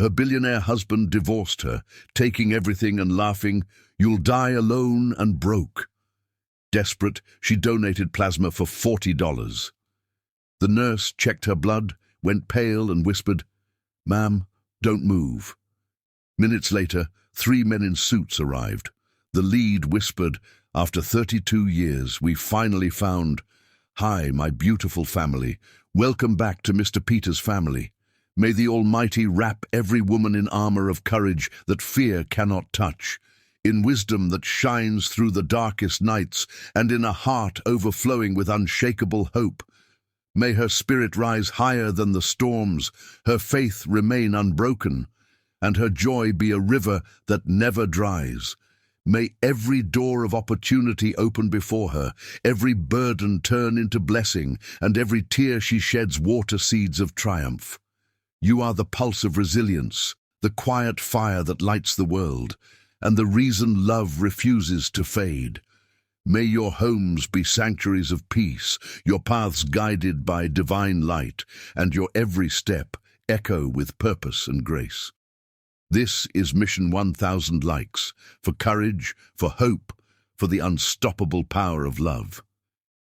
Her billionaire husband divorced her, taking everything and laughing, "You'll die alone and broke." Desperate, she donated plasma for $40. The nurse checked her blood, went pale and whispered, "Ma'am, don't move." Minutes later, 3 men in suits arrived. The lead whispered, "After 32 years, we finally found. Hi, my beautiful family. Welcome back to Mr. Peter's family. May the Almighty wrap every woman in armor of courage that fear cannot touch, in wisdom that shines through the darkest nights, and in a heart overflowing with unshakable hope. May her spirit rise higher than the storms, her faith remain unbroken, and her joy be a river that never dries. May every door of opportunity open before her, every burden turn into blessing, and every tear she sheds water seeds of triumph. You are the pulse of resilience, the quiet fire that lights the world, and the reason love refuses to fade. May your homes be sanctuaries of peace, your paths guided by divine light, and your every step echo with purpose and grace. This is Mission 1000 Likes, for courage, for hope, for the unstoppable power of love.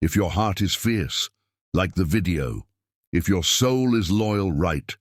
If your heart is fierce, like the video. If your soul is loyal, write,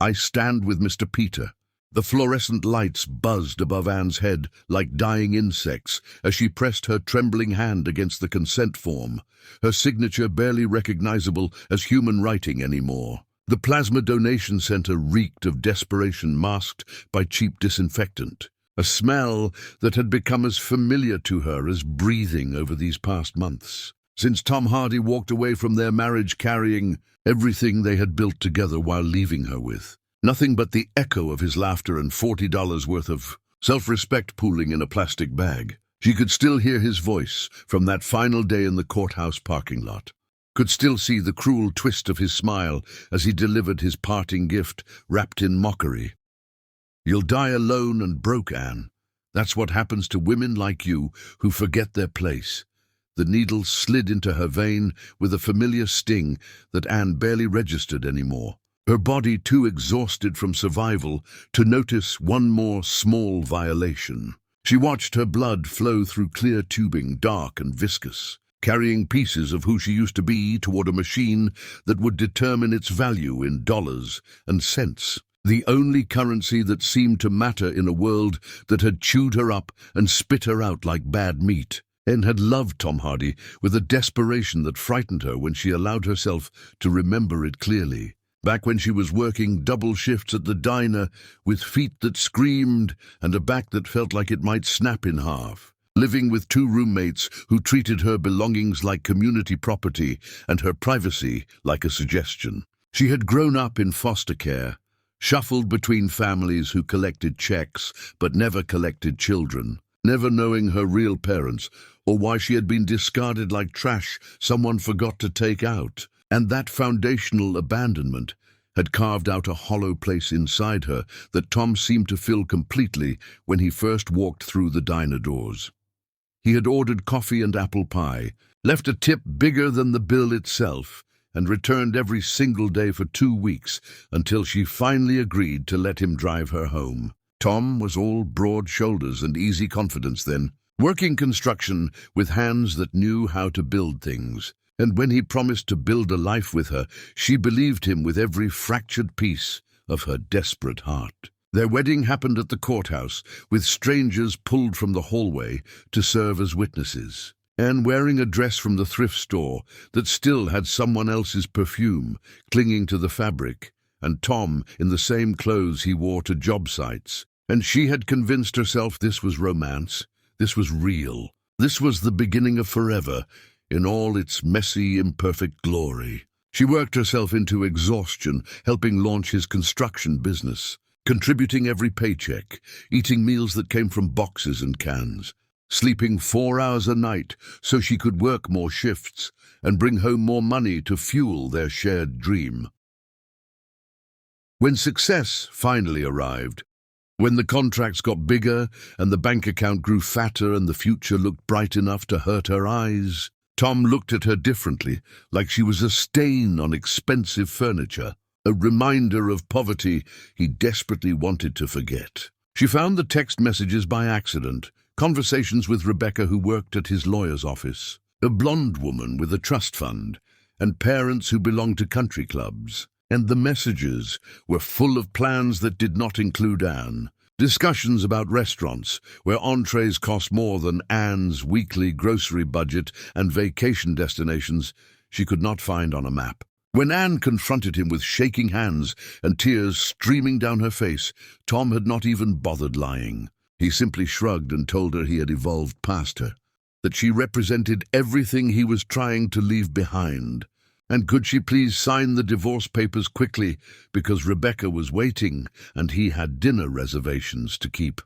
"I stand with Mr. Peter." The fluorescent lights buzzed above Anne's head like dying insects as she pressed her trembling hand against the consent form, her signature barely recognizable as human writing anymore. The plasma donation center reeked of desperation masked by cheap disinfectant, a smell that had become as familiar to her as breathing over these past months. Since Tom Hardy walked away from their marriage carrying everything they had built together while leaving her with. Nothing but the echo of his laughter and $40 worth of self-respect pooling in a plastic bag. She could still hear his voice from that final day in the courthouse parking lot. Could still see the cruel twist of his smile as he delivered his parting gift wrapped in mockery. "You'll die alone and broke, Anne. That's what happens to women like you who forget their place." The needle slid into her vein with a familiar sting that Anne barely registered anymore, her body too exhausted from survival to notice one more small violation. She watched her blood flow through clear tubing, dark and viscous, carrying pieces of who she used to be toward a machine that would determine its value in dollars and cents, the only currency that seemed to matter in a world that had chewed her up and spit her out like bad meat. Anne had loved Tom Hardy with a desperation that frightened her when she allowed herself to remember it clearly. Back when she was working double shifts at the diner with feet that screamed and a back that felt like it might snap in half. Living with 2 roommates who treated her belongings like community property and her privacy like a suggestion. She had grown up in foster care, shuffled between families who collected checks but never collected children, never knowing her real parents or why she had been discarded like trash someone forgot to take out. And that foundational abandonment had carved out a hollow place inside her that Tom seemed to fill completely when he first walked through the diner doors. He had ordered coffee and apple pie, left a tip bigger than the bill itself, and returned every single day for 2 weeks until she finally agreed to let him drive her home. Tom was all broad shoulders and easy confidence then, working construction with hands that knew how to build things. And when he promised to build a life with her, she believed him with every fractured piece of her desperate heart. Their wedding happened at the courthouse, with strangers pulled from the hallway to serve as witnesses. Anne wearing a dress from the thrift store that still had someone else's perfume clinging to the fabric, and Tom in the same clothes he wore to job sites. And she had convinced herself this was romance, this was real, this was the beginning of forever, in all its messy, imperfect glory. She worked herself into exhaustion, helping launch his construction business, contributing every paycheck, eating meals that came from boxes and cans, sleeping 4 hours a night so she could work more shifts and bring home more money to fuel their shared dream. When success finally arrived, when the contracts got bigger and the bank account grew fatter and the future looked bright enough to hurt her eyes, Tom looked at her differently, like she was a stain on expensive furniture. a reminder of poverty he desperately wanted to forget. She found the text messages by accident, conversations with Rebecca, who worked at his lawyer's office, a blonde woman with a trust fund, and parents who belonged to country clubs. And the messages were full of plans that did not include Anne. Discussions about restaurants, where entrees cost more than Anne's weekly grocery budget, and vacation destinations she could not find on a map. When Anne confronted him with shaking hands and tears streaming down her face, Tom had not even bothered lying. He simply shrugged and told her he had evolved past her, that she represented everything he was trying to leave behind. And could she please sign the divorce papers quickly, because Rebecca was waiting and he had dinner reservations to keep.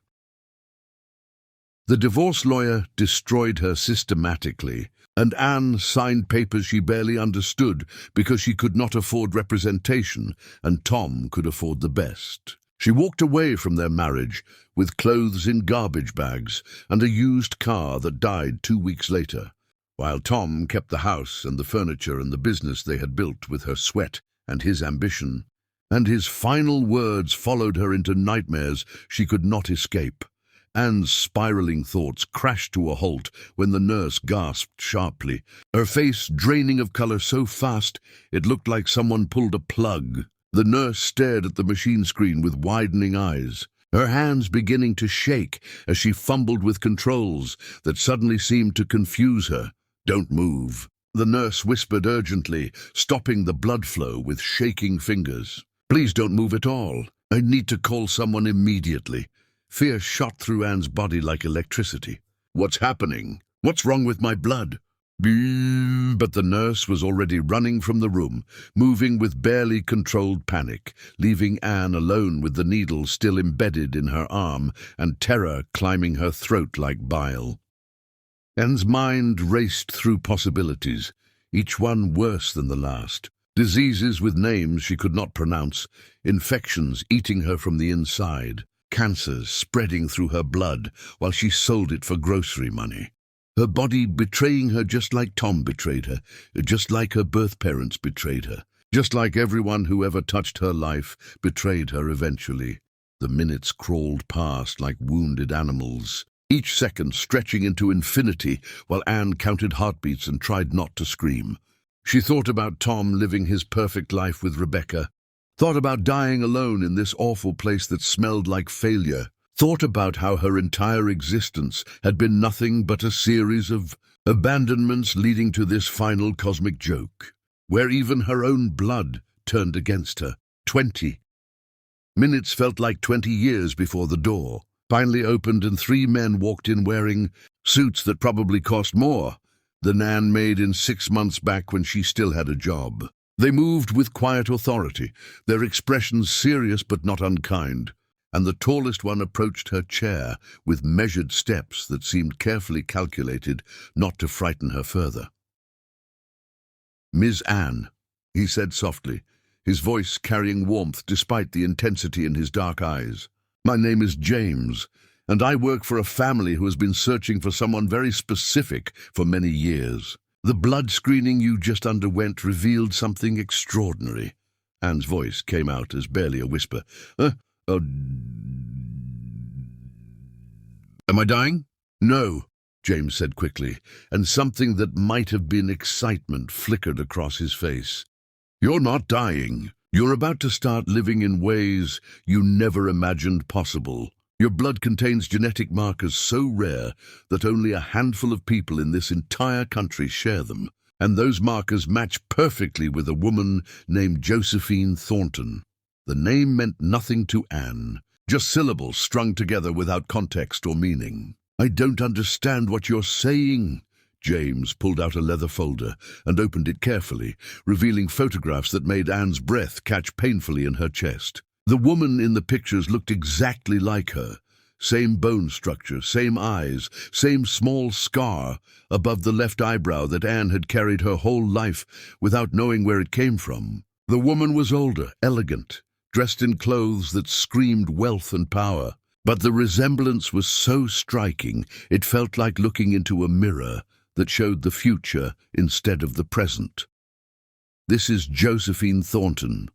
The divorce lawyer destroyed her systematically, and Anne signed papers she barely understood because she could not afford representation, and Tom could afford the best. She walked away from their marriage with clothes in garbage bags and a used car that died 2 weeks later, while Tom kept the house and the furniture and the business they had built with her sweat and his ambition. And his final words followed her into nightmares she could not escape. Anne's spiraling thoughts crashed to a halt when the nurse gasped sharply, her face draining of color so fast it looked like someone pulled a plug. The nurse stared at the machine screen with widening eyes, her hands beginning to shake as she fumbled with controls that suddenly seemed to confuse her. "Don't move," the nurse whispered urgently, stopping the blood flow with shaking fingers. "Please don't move at all. I need to call someone immediately." Fear shot through Anne's body like electricity. "What's happening? What's wrong with my blood?" But the nurse was already running from the room, moving with barely controlled panic, leaving Anne alone with the needle still embedded in her arm and terror climbing her throat like bile. Anne's mind raced through possibilities, each one worse than the last. Diseases with names she could not pronounce, infections eating her from the inside, cancers spreading through her blood while she sold it for grocery money. Her body betraying her just like Tom betrayed her, just like her birth parents betrayed her, just like everyone who ever touched her life betrayed her eventually. The minutes crawled past like wounded animals, each second stretching into infinity while Anne counted heartbeats and tried not to scream. She thought about Tom living his perfect life with Rebecca, thought about dying alone in this awful place that smelled like failure, thought about how her entire existence had been nothing but a series of abandonments leading to this final cosmic joke, where even her own blood turned against her. 20 minutes felt like 20 years before the door finally opened and 3 men walked in wearing suits that probably cost more than Anne made in 6 months back when she still had a job. They moved with quiet authority, their expressions serious but not unkind, and the tallest one approached her chair with measured steps that seemed carefully calculated not to frighten her further. "Miss Anne," he said softly, his voice carrying warmth despite the intensity in his dark eyes. "My name is James, and I work for a family who has been searching for someone very specific for many years. The blood screening you just underwent revealed something extraordinary." Anne's voice came out as barely a whisper. Am I dying?" "No," James said quickly, and something that might have been excitement flickered across his face. "You're not dying. You're about to start living in ways you never imagined possible. Your blood contains genetic markers so rare that only a handful of people in this entire country share them, and those markers match perfectly with a woman named Josephine Thornton." The name meant nothing to Anne, just syllables strung together without context or meaning. "I don't understand what you're saying." James pulled out a leather folder and opened it carefully, revealing photographs that made Anne's breath catch painfully in her chest. The woman in the pictures looked exactly like her. Same bone structure, same eyes, same small scar above the left eyebrow that Anne had carried her whole life without knowing where it came from. The woman was older, elegant, dressed in clothes that screamed wealth and power. But the resemblance was so striking, it felt like looking into a mirror that showed the future instead of the present. "This is Josephine Thornton,"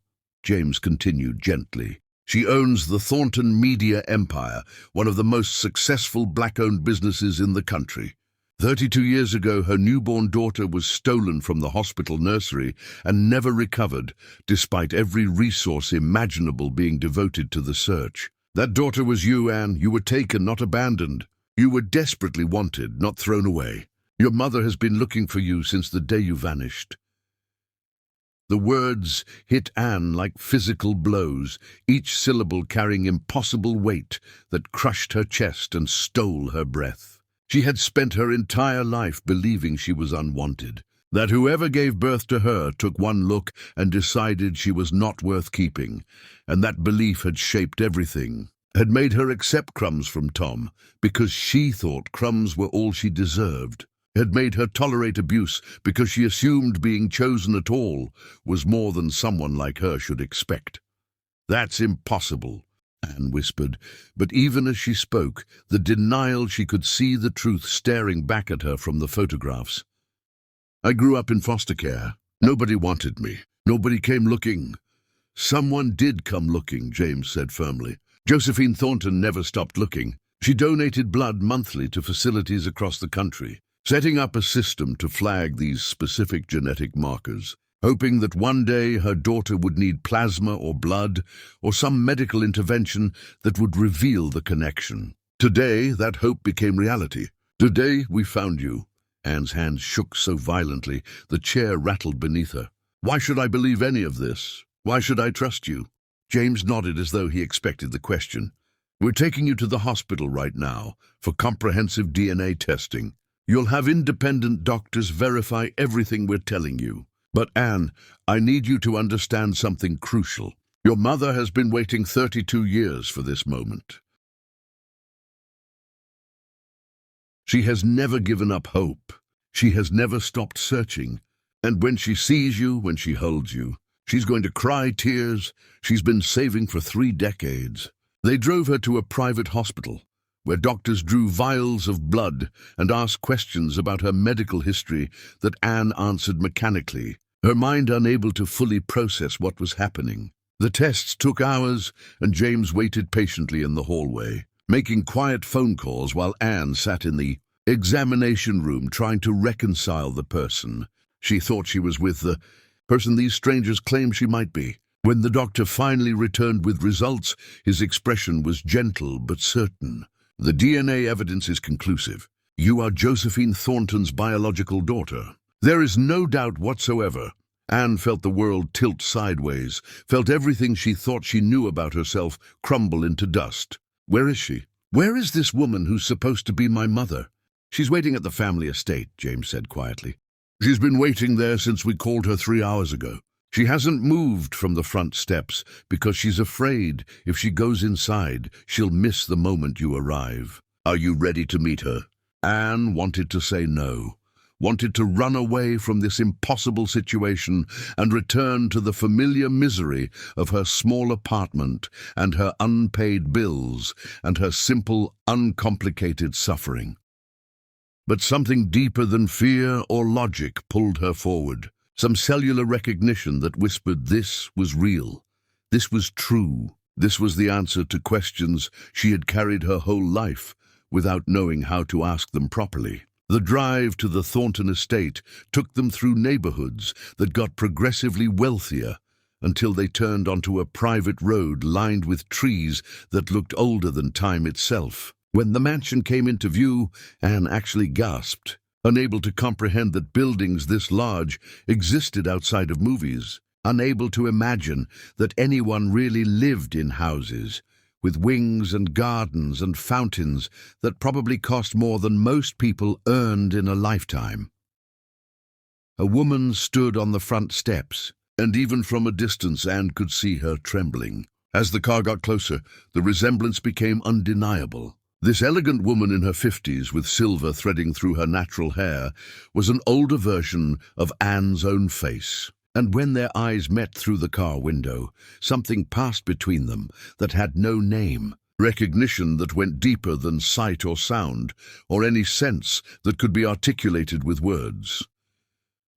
James continued gently. She owns the Thornton Media Empire, one of the most successful black-owned businesses in the country. 32 years ago, her newborn daughter was stolen from the hospital nursery and never recovered, despite every resource imaginable being devoted to the search. That daughter was you, Anne. You were taken, not abandoned. You were desperately wanted, not thrown away. Your mother has been looking for you since the day you vanished. The words hit Anne like physical blows, each syllable carrying impossible weight that crushed her chest and stole her breath. She had spent her entire life believing she was unwanted, that whoever gave birth to her took one look and decided she was not worth keeping, and that belief had shaped everything, had made her accept crumbs from Tom because she thought crumbs were all she deserved, had made her tolerate abuse because she assumed being chosen at all was more than someone like her should expect. "That's impossible," Anne whispered, but even as she spoke, the denial she could see the truth staring back at her from the photographs. "I grew up in foster care. Nobody wanted me. Nobody came looking." "Someone did come looking," James said firmly. "Josephine Thornton never stopped looking. She donated blood monthly to facilities across the country, setting up a system to flag these specific genetic markers, hoping that one day her daughter would need plasma or blood or some medical intervention that would reveal the connection. Today, that hope became reality. Today, we found you." Anne's hands shook so violently, the chair rattled beneath her. "Why should I believe any of this? Why should I trust you?" James nodded as though he expected the question. "We're taking you to the hospital right now for comprehensive DNA testing. You'll have independent doctors verify everything we're telling you. But Anne, I need you to understand something crucial. Your mother has been waiting 32 years for this moment. She has never given up hope. She has never stopped searching. And when she sees you, when she holds you, she's going to cry tears she's been saving for 3 decades. They drove her to a private hospital, where doctors drew vials of blood and asked questions about her medical history that Anne answered mechanically, her mind unable to fully process what was happening. The tests took hours, and James waited patiently in the hallway, making quiet phone calls while Anne sat in the examination room trying to reconcile the person she thought she was with the person these strangers claimed she might be. When the doctor finally returned with results, his expression was gentle but certain. "The DNA evidence is conclusive. You are Josephine Thornton's biological daughter. There is no doubt whatsoever." Anne felt the world tilt sideways, felt everything she thought she knew about herself crumble into dust. "Where is she? Where is this woman who's supposed to be my mother?" "She's waiting at the family estate," James said quietly. "She's been waiting there since we called her 3 hours ago. She hasn't moved from the front steps because she's afraid if she goes inside, she'll miss the moment you arrive. Are you ready to meet her?" Anne wanted to say no, wanted to run away from this impossible situation and return to the familiar misery of her small apartment and her unpaid bills and her simple, uncomplicated suffering. But something deeper than fear or logic pulled her forward. Some cellular recognition that whispered this was real, this was true, this was the answer to questions she had carried her whole life without knowing how to ask them properly. The drive to the Thornton estate took them through neighborhoods that got progressively wealthier until they turned onto a private road lined with trees that looked older than time itself. When the mansion came into view, Anne actually gasped, unable to comprehend that buildings this large existed outside of movies, unable to imagine that anyone really lived in houses, with wings and gardens and fountains that probably cost more than most people earned in a lifetime. A woman stood on the front steps, and even from a distance Anne could see her trembling. As the car got closer, the resemblance became undeniable. This elegant woman in her 50s with silver threading through her natural hair was an older version of Anne's own face. And when their eyes met through the car window, something passed between them that had no name, recognition that went deeper than sight or sound, or any sense that could be articulated with words.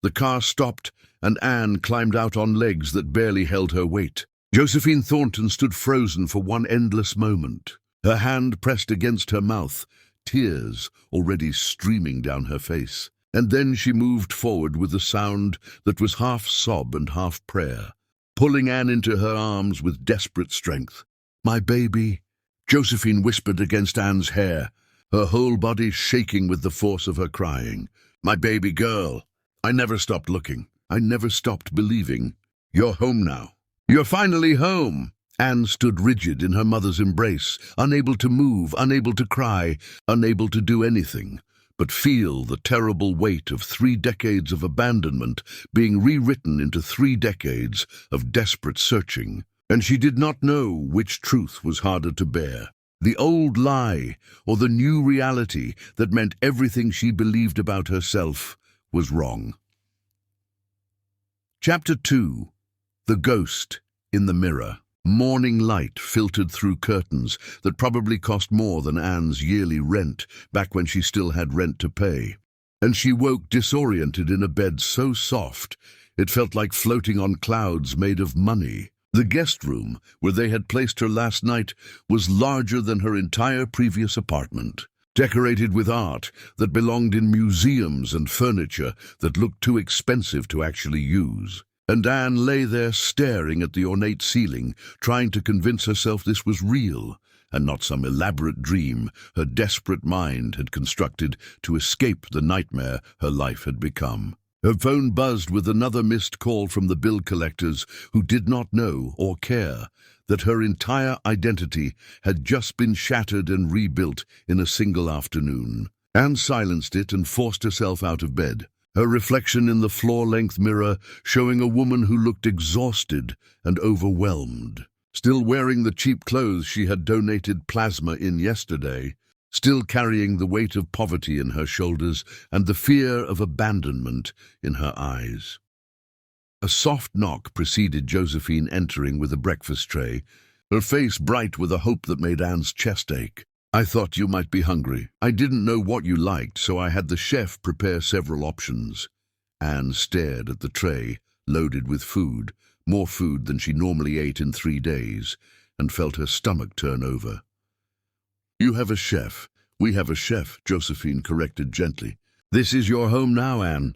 The car stopped, and Anne climbed out on legs that barely held her weight. Josephine Thornton stood frozen for one endless moment, her hand pressed against her mouth, tears already streaming down her face. And then she moved forward with a sound that was half sob and half prayer, pulling Anne into her arms with desperate strength. "My baby," Josephine whispered against Anne's hair, her whole body shaking with the force of her crying. "My baby girl. I never stopped looking. I never stopped believing. You're home now. You're finally home." Anne stood rigid in her mother's embrace, unable to move, unable to cry, unable to do anything but feel the terrible weight of 3 decades of abandonment being rewritten into 3 decades of desperate searching. And she did not know which truth was harder to bear, the old lie or the new reality that meant everything she believed about herself was wrong. Chapter 2. The Ghost in the Mirror. Morning light filtered through curtains that probably cost more than Anne's yearly rent back when she still had rent to pay. And she woke disoriented in a bed so soft it felt like floating on clouds made of money. The guest room, where they had placed her last night, was larger than her entire previous apartment, decorated with art that belonged in museums and furniture that looked too expensive to actually use. And Anne lay there staring at the ornate ceiling, trying to convince herself this was real and not some elaborate dream her desperate mind had constructed to escape the nightmare her life had become. Her phone buzzed with another missed call from the bill collectors who did not know or care that her entire identity had just been shattered and rebuilt in a single afternoon. Anne silenced it and forced herself out of bed, her reflection in the floor-length mirror showing a woman who looked exhausted and overwhelmed, still wearing the cheap clothes she had donated plasma in yesterday, still carrying the weight of poverty in her shoulders and the fear of abandonment in her eyes. A soft knock preceded Josephine entering with a breakfast tray, her face bright with a hope that made Anne's chest ache. "I thought you might be hungry. I didn't know what you liked, so I had the chef prepare several options." Anne stared at the tray, loaded with food, more food than she normally ate in 3 days, and felt her stomach turn over. "You have a chef. We have a chef," Josephine corrected gently. "This is your home now, Anne.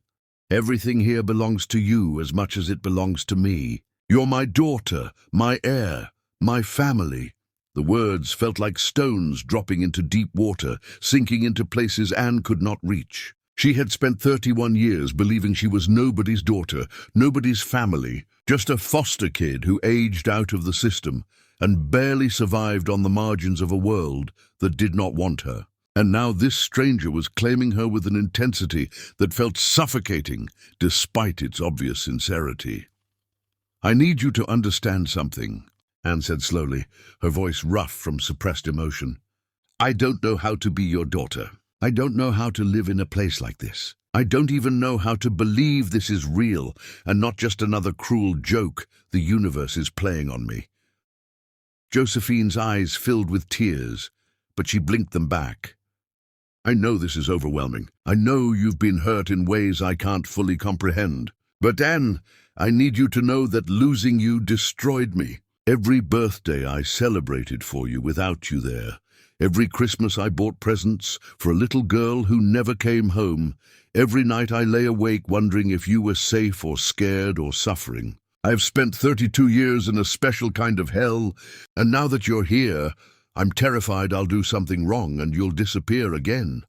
Everything here belongs to you as much as it belongs to me. You're my daughter, my heir, my family." The words felt like stones dropping into deep water, sinking into places Anne could not reach. She had spent 31 years believing she was nobody's daughter, nobody's family, just a foster kid who aged out of the system and barely survived on the margins of a world that did not want her. And now this stranger was claiming her with an intensity that felt suffocating, despite its obvious sincerity. "I need you to understand something," Anne said slowly, her voice rough from suppressed emotion. "I don't know how to be your daughter. I don't know how to live in a place like this. I don't even know how to believe this is real and not just another cruel joke the universe is playing on me." Josephine's eyes filled with tears, but she blinked them back. "I know this is overwhelming. I know you've been hurt in ways I can't fully comprehend. But Anne, I need you to know that losing you destroyed me. Every birthday I celebrated for you without you there. Every Christmas I bought presents for a little girl who never came home. Every night I lay awake wondering if you were safe or scared or suffering. I've spent 32 years in a special kind of hell, and now that you're here, I'm terrified I'll do something wrong and you'll disappear again."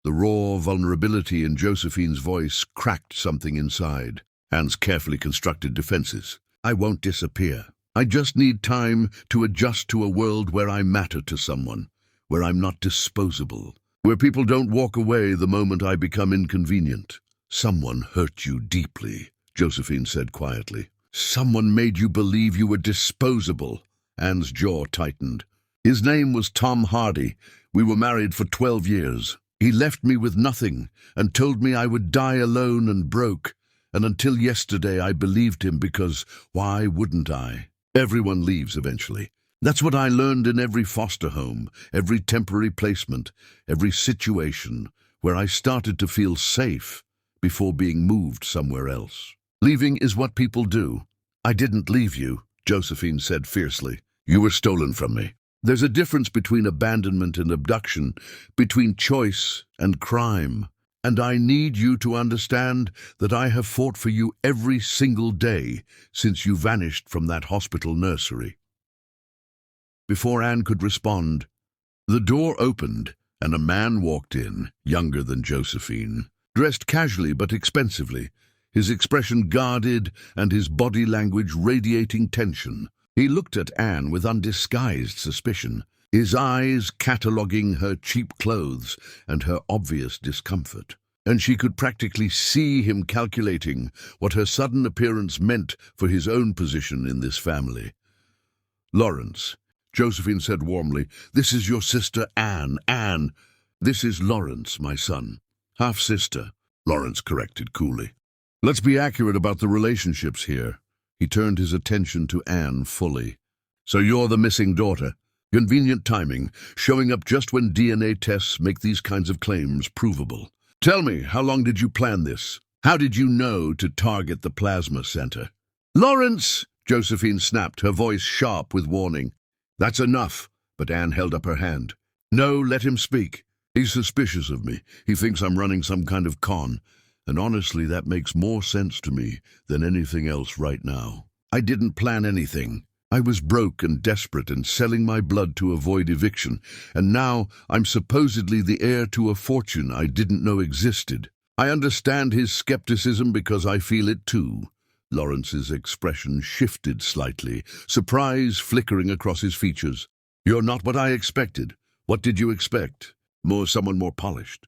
The raw vulnerability in Josephine's voice cracked something inside Anne's carefully constructed defenses. "I won't disappear. I just need time to adjust to a world where I matter to someone, where I'm not disposable, where people don't walk away the moment I become inconvenient." "Someone hurt you deeply," Josephine said quietly. "Someone made you believe you were disposable." Anne's jaw tightened. "His name was Tom Hardy. We were married for 12 years. He left me with nothing and told me I would die alone and broke. And until yesterday I believed him because why wouldn't I? Everyone leaves eventually. That's what I learned in every foster home, every temporary placement, every situation where I started to feel safe before being moved somewhere else. Leaving is what people do. I didn't leave you, Josephine said fiercely. You were stolen from me. There's a difference between abandonment and abduction, between choice and crime. And I need you to understand that I have fought for you every single day since you vanished from that hospital nursery. Before Anne could respond, the door opened and a man walked in, younger than Josephine, dressed casually but expensively, his expression guarded and his body language radiating tension. He looked at Anne with undisguised suspicion, his eyes cataloguing her cheap clothes and her obvious discomfort. And she could practically see him calculating what her sudden appearance meant for his own position in this family. Lawrence, Josephine said warmly, this is your sister Anne. Anne, this is Lawrence, my son. Half-sister, Lawrence corrected coolly. Let's be accurate about the relationships here. He turned his attention to Anne fully. So you're the missing daughter. Convenient timing, showing up just when DNA tests make these kinds of claims provable. Tell me, how long did you plan this? How did you know to target the plasma center? Lawrence, Josephine snapped, her voice sharp with warning. That's enough, but Anne held up her hand. No, let him speak. He's suspicious of me. He thinks I'm running some kind of con. And honestly, that makes more sense to me than anything else right now. I didn't plan anything. I was broke and desperate and selling my blood to avoid eviction, and now I'm supposedly the heir to a fortune I didn't know existed. I understand his skepticism because I feel it too. Lawrence's expression shifted slightly, surprise flickering across his features. You're not what I expected. What did you expect? Someone more polished.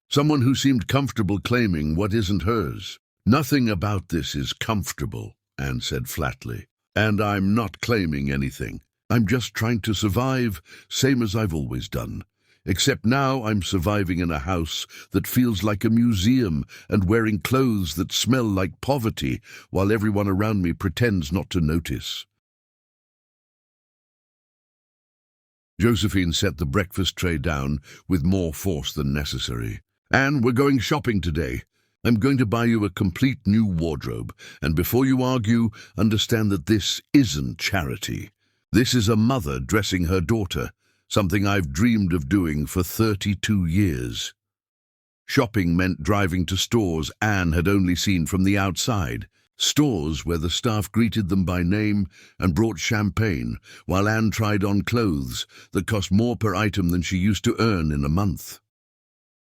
Someone who seemed comfortable claiming what isn't hers. Nothing about this is comfortable, Anne said flatly. And I'm not claiming anything. I'm just trying to survive, same as I've always done. Except now I'm surviving in a house that feels like a museum and wearing clothes that smell like poverty while everyone around me pretends not to notice. Josephine set the breakfast tray down with more force than necessary. Anne, we're going shopping today. I'm going to buy you a complete new wardrobe, and before you argue, understand that this isn't charity. This is a mother dressing her daughter, something I've dreamed of doing for 32 years. Shopping meant driving to stores Anne had only seen from the outside, stores where the staff greeted them by name and brought champagne, while Anne tried on clothes that cost more per item than she used to earn in a month.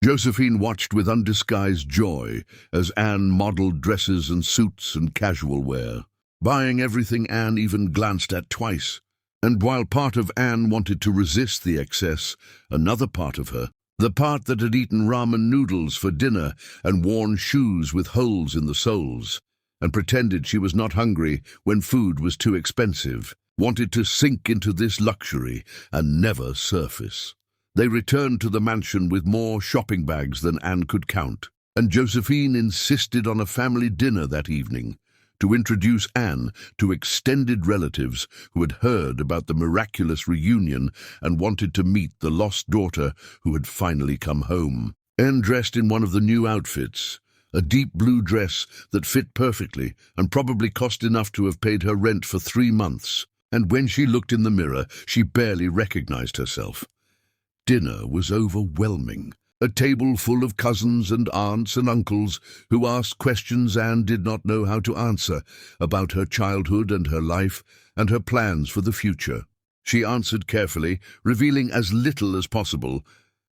Josephine watched with undisguised joy as Anne modeled dresses and suits and casual wear, buying everything Anne even glanced at twice. And while part of Anne wanted to resist the excess, another part of her, the part that had eaten ramen noodles for dinner and worn shoes with holes in the soles, and pretended she was not hungry when food was too expensive, wanted to sink into this luxury and never surface. They returned to the mansion with more shopping bags than Anne could count, and Josephine insisted on a family dinner that evening to introduce Anne to extended relatives who had heard about the miraculous reunion and wanted to meet the lost daughter who had finally come home. Anne dressed in one of the new outfits, a deep blue dress that fit perfectly and probably cost enough to have paid her rent for 3 months. And when she looked in the mirror, she barely recognized herself. Dinner was overwhelming. A table full of cousins and aunts and uncles who asked questions Anne did not know how to answer about her childhood and her life and her plans for the future. She answered carefully, revealing as little as possible,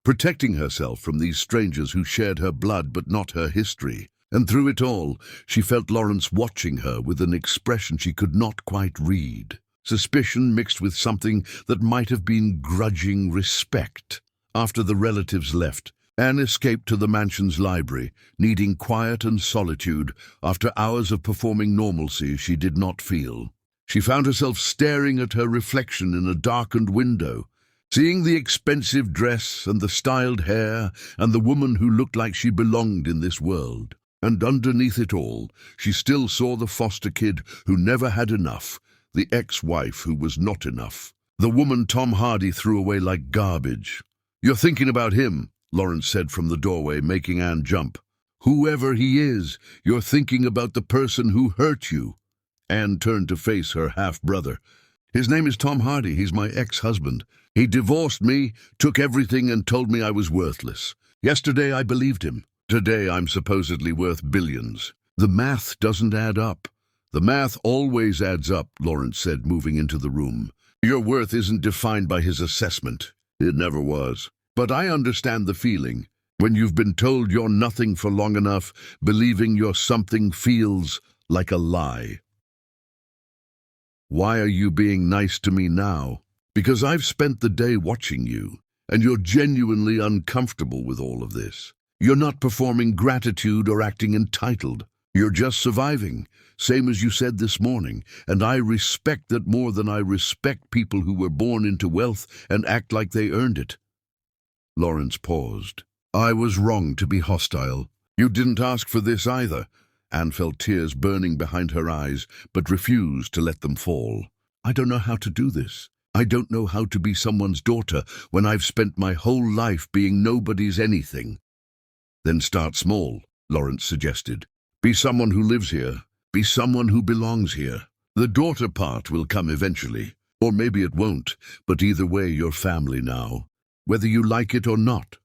protecting herself from these strangers who shared her blood but not her history. And through it all, she felt Lawrence watching her with an expression she could not quite read. Suspicion mixed with something that might have been grudging respect. After the relatives left, Anne escaped to the mansion's library, needing quiet and solitude after hours of performing normalcy she did not feel. She found herself staring at her reflection in a darkened window, seeing the expensive dress and the styled hair and the woman who looked like she belonged in this world. And underneath it all, she still saw the foster kid who never had enough, the ex-wife who was not enough, the woman Tom Hardy threw away like garbage. "You're thinking about him," Lawrence said from the doorway, making Anne jump. "Whoever he is, you're thinking about the person who hurt you." Anne turned to face her half-brother. "His name is Tom Hardy. He's my ex-husband. He divorced me, took everything, and told me I was worthless. Yesterday I believed him. Today I'm supposedly worth billions. The math doesn't add up." "The math always adds up," Lawrence said, moving into the room. "Your worth isn't defined by his assessment. It never was. But I understand the feeling. When you've been told you're nothing for long enough, believing you're something feels like a lie." "Why are you being nice to me now?" "Because I've spent the day watching you, and you're genuinely uncomfortable with all of this. You're not performing gratitude or acting entitled. You're just surviving, same as you said this morning, and I respect that more than I respect people who were born into wealth and act like they earned it." Lawrence paused. "I was wrong to be hostile. You didn't ask for this either." Anne felt tears burning behind her eyes, but refused to let them fall. "I don't know how to do this. I don't know how to be someone's daughter when I've spent my whole life being nobody's anything." "Then start small," Lawrence suggested. "Be someone who lives here. Be someone who belongs here. The daughter part will come eventually, or maybe it won't, but either way you're family now, whether you like it or not."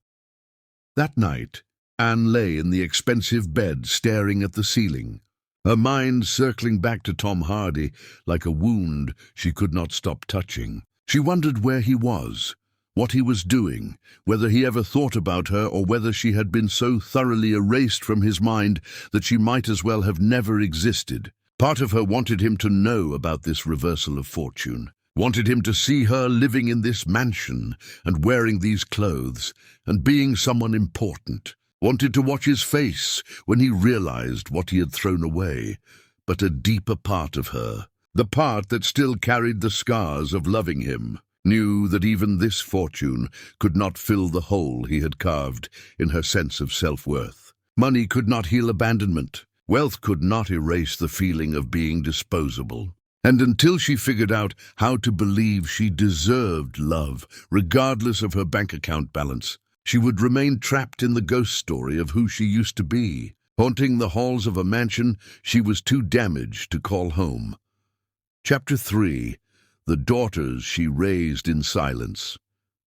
That night, Anne lay in the expensive bed staring at the ceiling, her mind circling back to Tom Hardy like a wound she could not stop touching. She wondered where he was, what he was doing, whether he ever thought about her or whether she had been so thoroughly erased from his mind that she might as well have never existed. Part of her wanted him to know about this reversal of fortune, wanted him to see her living in this mansion and wearing these clothes and being someone important, wanted to watch his face when he realized what he had thrown away. But a deeper part of her, the part that still carried the scars of loving him, knew that even this fortune could not fill the hole he had carved in her sense of self-worth. Money could not heal abandonment. Wealth could not erase the feeling of being disposable. And until she figured out how to believe she deserved love, regardless of her bank account balance, she would remain trapped in the ghost story of who she used to be, haunting the halls of a mansion she was too damaged to call home. Chapter 3. The Daughters She Raised in Silence.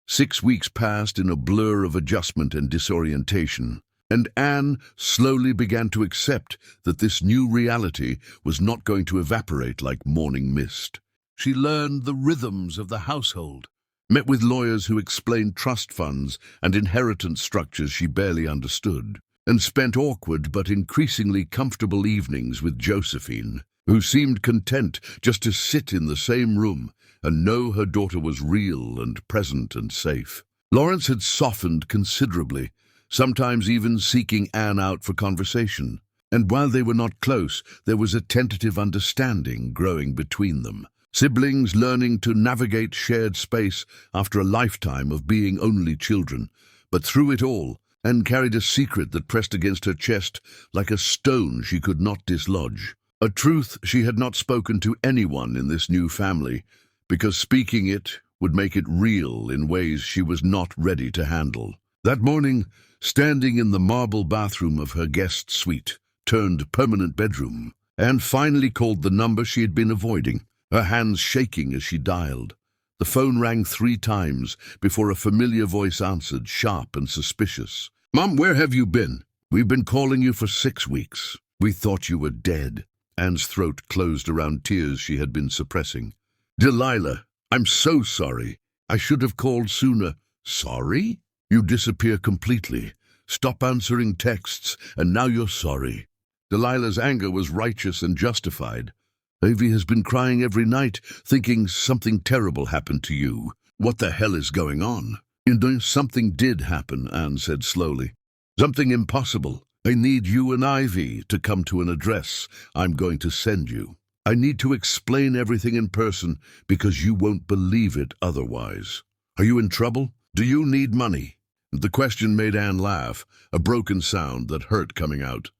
6 weeks passed in a blur of adjustment and disorientation, and Anne slowly began to accept that this new reality was not going to evaporate like morning mist. She learned the rhythms of the household, met with lawyers who explained trust funds and inheritance structures she barely understood, and spent awkward but increasingly comfortable evenings with Josephine, who seemed content just to sit in the same room and know her daughter was real and present and safe. Lawrence had softened considerably, sometimes even seeking Anne out for conversation, and while they were not close, there was a tentative understanding growing between them. Siblings learning to navigate shared space after a lifetime of being only children. But through it all, Anne carried a secret that pressed against her chest like a stone she could not dislodge. A truth she had not spoken to anyone in this new family, because speaking it would make it real in ways she was not ready to handle. That morning, standing in the marble bathroom of her guest suite, turned permanent bedroom, Anne finally called the number she had been avoiding, her hands shaking as she dialed. The phone rang 3 times before a familiar voice answered, sharp and suspicious. "Mom, where have you been? We've been calling you for 6 weeks. We thought you were dead." Anne's throat closed around tears she had been suppressing. "Delilah, I'm so sorry. I should have called sooner." "Sorry? You disappear completely. Stop answering texts, and now you're sorry." Delilah's anger was righteous and justified. "Avi has been crying every night, thinking something terrible happened to you. What the hell is going on?" "You know, something did happen," Anne said slowly. "Something impossible. I need you and Ivy to come to an address I'm going to send you. I need to explain everything in person because you won't believe it otherwise. Are you in trouble? Do you need money?" The question made Anne laugh, a broken sound that hurt coming out.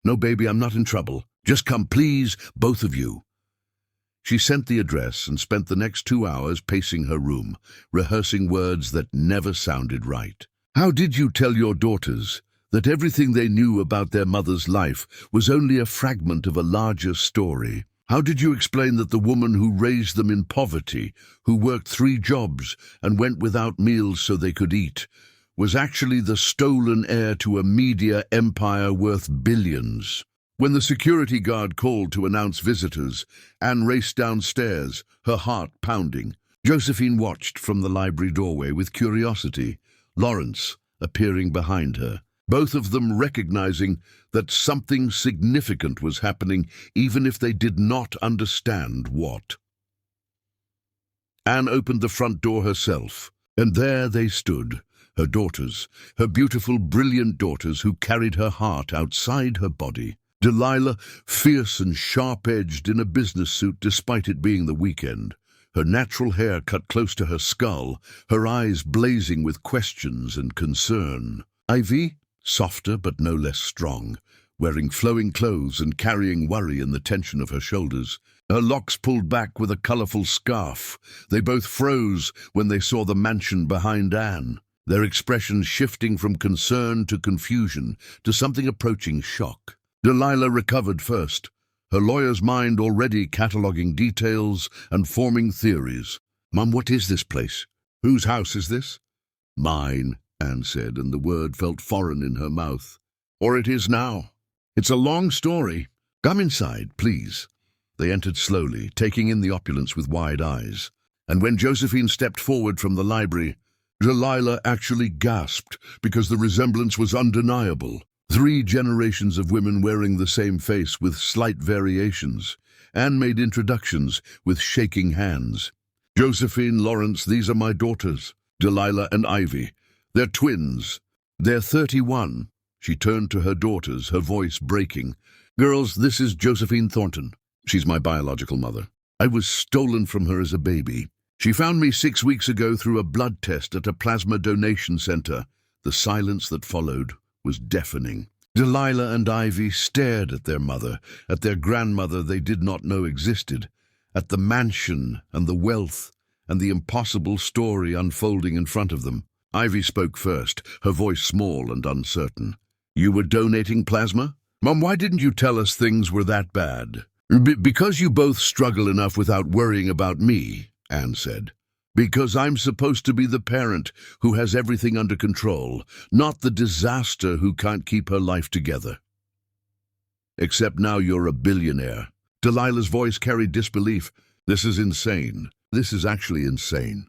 "No, baby, I'm not in trouble. Just come, please, both of you." She sent the address and spent the next 2 hours pacing her room, rehearsing words that never sounded right. "How did you tell your daughters that everything they knew about their mother's life was only a fragment of a larger story? How did you explain that the woman who raised them in poverty, who worked 3 jobs and went without meals so they could eat, was actually the stolen heir to a media empire worth billions? When the security guard called to announce visitors, Anne raced downstairs, her heart pounding. Josephine watched from the library doorway with curiosity, Lawrence appearing behind her, both of them recognizing that something significant was happening, even if they did not understand what. Anne opened the front door herself, and there they stood, her daughters, her beautiful, brilliant daughters who carried her heart outside her body. Delilah, fierce and sharp-edged in a business suit despite it being the weekend, her natural hair cut close to her skull, her eyes blazing with questions and concern. Ivy, softer but no less strong, wearing flowing clothes and carrying worry in the tension of her shoulders, her locks pulled back with a colorful scarf. They both froze when they saw the mansion behind Anne, their expressions shifting from concern to confusion to something approaching shock. Delilah recovered first, her lawyer's mind already cataloguing details and forming theories. "Mum, what is this place? Whose house is this?" "Mine," Anne said, and the word felt foreign in her mouth. "Or it is now. It's a long story. Come inside, please." They entered slowly, taking in the opulence with wide eyes. And when Josephine stepped forward from the library, Delilah actually gasped because the resemblance was undeniable. 3 generations of women wearing the same face with slight variations. Anne made introductions with shaking hands. "Josephine, Lawrence, these are my daughters, Delilah and Ivy. They're twins. They're 31. She turned to her daughters, her voice breaking. "Girls, this is Josephine Thornton. She's my biological mother. I was stolen from her as a baby. She found me 6 weeks ago through a blood test at a plasma donation center." The silence that followed was deafening. Delilah and Ivy stared at their mother, at their grandmother they did not know existed, at the mansion and the wealth and the impossible story unfolding in front of them. Ivy spoke first, her voice small and uncertain. "You were donating plasma? Mom, why didn't you tell us things were that bad?" Because you both struggle enough without worrying about me," Anne said. "Because I'm supposed to be the parent who has everything under control, not the disaster who can't keep her life together. Except now you're a billionaire." Delilah's voice carried disbelief. "This is insane. This is actually insane."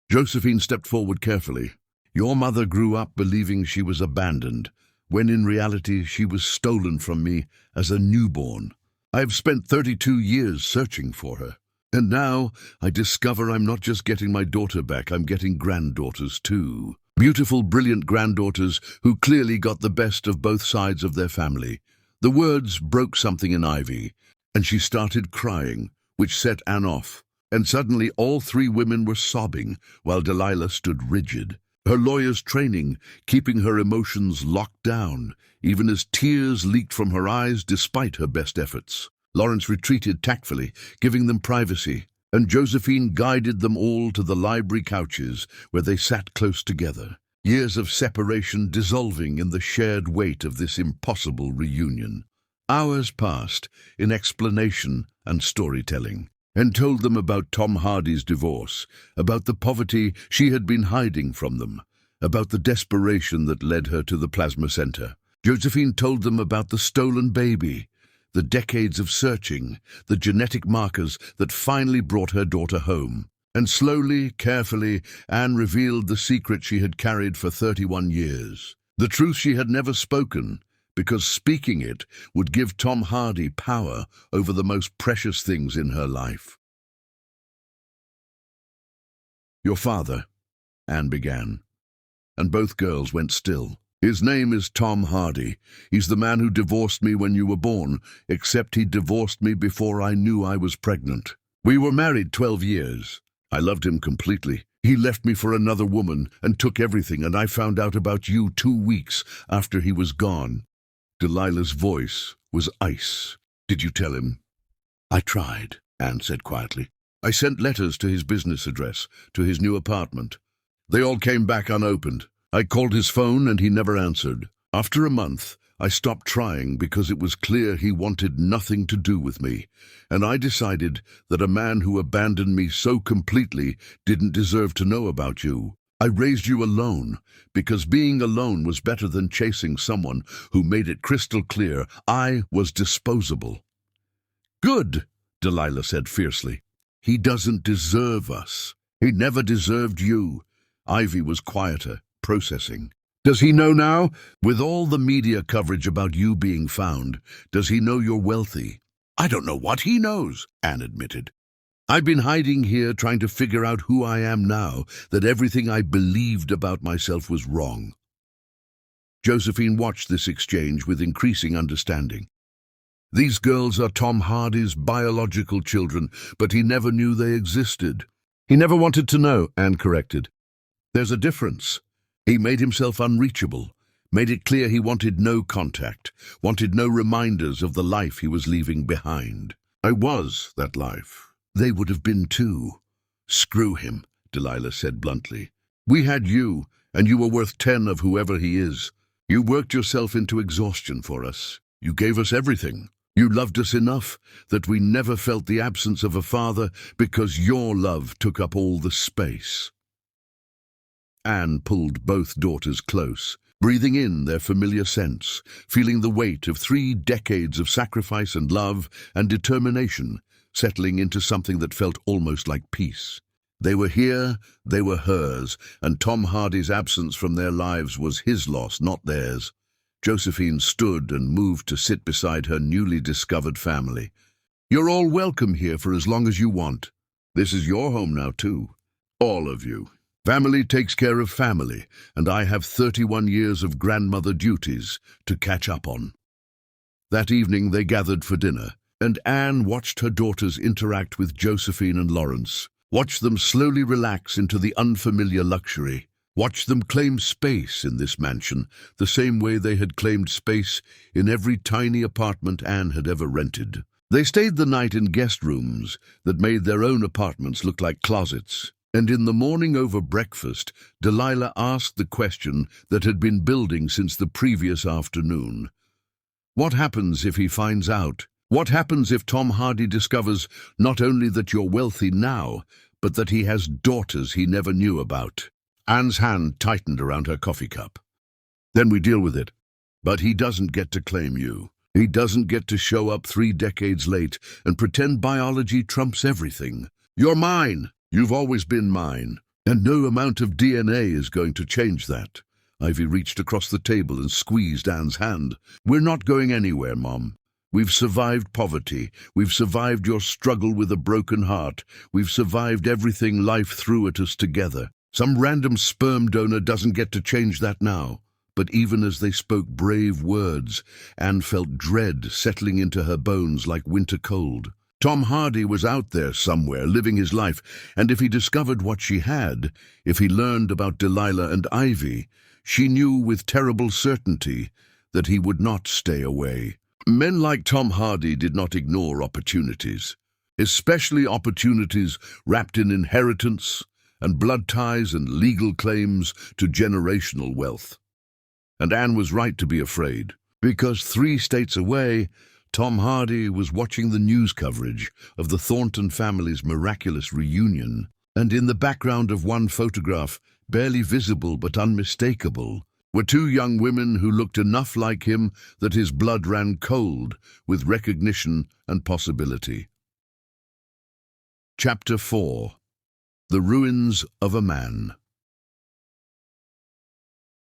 Josephine stepped forward carefully. "Your mother grew up believing she was abandoned, when in reality she was stolen from me as a newborn. I've spent 32 years searching for her. And now I discover I'm not just getting my daughter back, I'm getting granddaughters too. Beautiful, brilliant granddaughters who clearly got the best of both sides of their family." The words broke something in Ivy, and she started crying, which set Anne off. And suddenly all 3 women were sobbing, while Delilah stood rigid, her lawyer's training keeping her emotions locked down, even as tears leaked from her eyes despite her best efforts. Lawrence retreated tactfully, giving them privacy, and Josephine guided them all to the library couches where they sat close together, years of separation dissolving in the shared weight of this impossible reunion. Hours passed in explanation and storytelling, and told them about Tom Hardy's divorce, about the poverty she had been hiding from them, about the desperation that led her to the plasma center. Josephine told them about the stolen baby, the decades of searching, the genetic markers that finally brought her daughter home. And slowly, carefully, Anne revealed the secret she had carried for 31 years. The truth she had never spoken, because speaking it would give Tom Hardy power over the most precious things in her life. "Your father," Anne began, and both girls went still. "His name is Tom Hardy. He's the man who divorced me when you were born, except he divorced me before I knew I was pregnant. We were married 12 years. I loved him completely. He left me for another woman and took everything, and I found out about you 2 weeks after he was gone." Delilah's voice was ice. "Did you tell him?" "I tried," Anne said quietly. "I sent letters to his business address, to his new apartment. They all came back unopened. I called his phone and he never answered. After a month, I stopped trying because it was clear he wanted nothing to do with me, and I decided that a man who abandoned me so completely didn't deserve to know about you. I raised you alone because being alone was better than chasing someone who made it crystal clear I was disposable. Good, Delilah said fiercely. He doesn't deserve us. He never deserved you. Ivy was quieter, processing. Does he know now? With all the media coverage about you being found, does he know you're wealthy? I don't know what he knows, Anne admitted. I've been hiding here trying to figure out who I am now, that everything I believed about myself was wrong. Josephine watched this exchange with increasing understanding. These girls are Tom Hardy's biological children, but he never knew they existed. He never wanted to know, Anne corrected. There's a difference. He made himself unreachable, made it clear he wanted no contact, wanted no reminders of the life he was leaving behind. I was that life. They would have been too. Screw him, Delilah said bluntly. We had you, and you were worth 10 of whoever he is. You worked yourself into exhaustion for us. You gave us everything. You loved us enough that we never felt the absence of a father because your love took up all the space. Anne pulled both daughters close, breathing in their familiar scents, feeling the weight of 3 decades of sacrifice and love and determination settling into something that felt almost like peace. They were here, they were hers, and Tom Hardy's absence from their lives was his loss, not theirs. Josephine stood and moved to sit beside her newly discovered family. You're all welcome here for as long as you want. This is your home now, too. All of you. Family takes care of family, and I have 31 years of grandmother duties to catch up on. That evening they gathered for dinner, and Anne watched her daughters interact with Josephine and Lawrence, watched them slowly relax into the unfamiliar luxury, watched them claim space in this mansion, the same way they had claimed space in every tiny apartment Anne had ever rented. They stayed the night in guest rooms that made their own apartments look like closets. And in the morning over breakfast, Delilah asked the question that had been building since the previous afternoon. What happens if he finds out? What happens if Tom Hardy discovers not only that you're wealthy now, but that he has daughters he never knew about? Anne's hand tightened around her coffee cup. Then we deal with it. But he doesn't get to claim you. He doesn't get to show up 3 decades late and pretend biology trumps everything. You're mine. You've always been mine, and no amount of DNA is going to change that. Ivy reached across the table and squeezed Anne's hand. We're not going anywhere, Mom. We've survived poverty. We've survived your struggle with a broken heart. We've survived everything life threw at us together. Some random sperm donor doesn't get to change that now. But even as they spoke brave words, Anne felt dread settling into her bones like winter cold. Tom Hardy was out there somewhere, living his life, and if he discovered what she had, if he learned about Delilah and Ivy, she knew with terrible certainty that he would not stay away. Men like Tom Hardy did not ignore opportunities, especially opportunities wrapped in inheritance and blood ties and legal claims to generational wealth. And Anne was right to be afraid, because 3 states away, Tom Hardy was watching the news coverage of the Thornton family's miraculous reunion, and in the background of one photograph, barely visible but unmistakable, were 2 young women who looked enough like him that his blood ran cold with recognition and possibility. Chapter 4. The Ruins of a Man.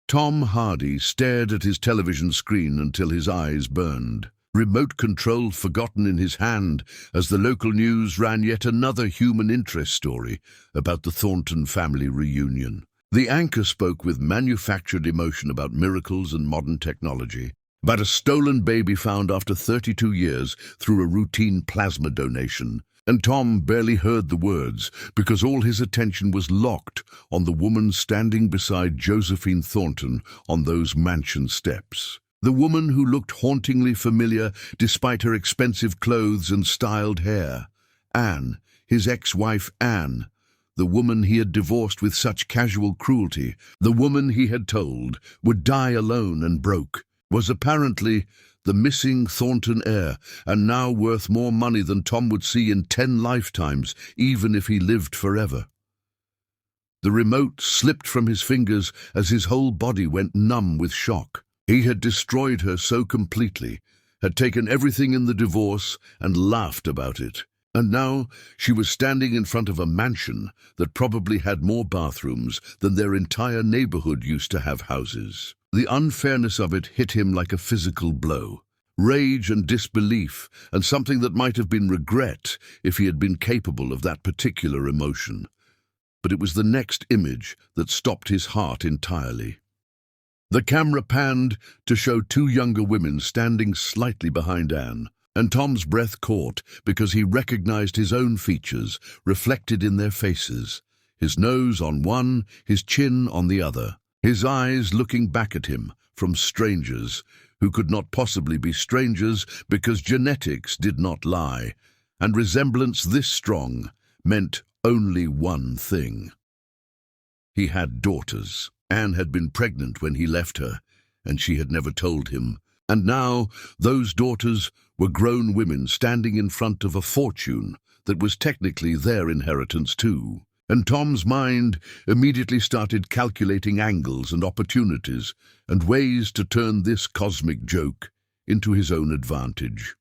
Tom Hardy stared at his television screen until his eyes burned. Remote control forgotten in his hand as the local news ran yet another human interest story about the Thornton family reunion. The anchor spoke with manufactured emotion about miracles and modern technology, about a stolen baby found after 32 years through a routine plasma donation. And Tom barely heard the words because all his attention was locked on the woman standing beside Josephine Thornton on those mansion steps. The woman who looked hauntingly familiar despite her expensive clothes and styled hair. Anne, his ex-wife Anne, the woman he had divorced with such casual cruelty, the woman he had told would die alone and broke. was apparently the missing Thornton heir, and now worth more money than Tom would see in 10 lifetimes, even if he lived forever. The remote slipped from his fingers as his whole body went numb with shock. He had destroyed her so completely, had taken everything in the divorce and laughed about it. And now she was standing in front of a mansion that probably had more bathrooms than their entire neighborhood used to have houses. The unfairness of it hit him like a physical blow. Rage and disbelief, and something that might have been regret if he had been capable of that particular emotion. But it was the next image that stopped his heart entirely. The camera panned to show 2 younger women standing slightly behind Anne, and Tom's breath caught because he recognized his own features reflected in their faces, his nose on one, his chin on the other, his eyes looking back at him from strangers who could not possibly be strangers because genetics did not lie, and resemblance this strong meant only one thing. He had daughters. Anne had been pregnant when he left her, and she had never told him. And now those daughters were grown women standing in front of a fortune that was technically their inheritance too. And Tom's mind immediately started calculating angles and opportunities and ways to turn this cosmic joke into his own advantage.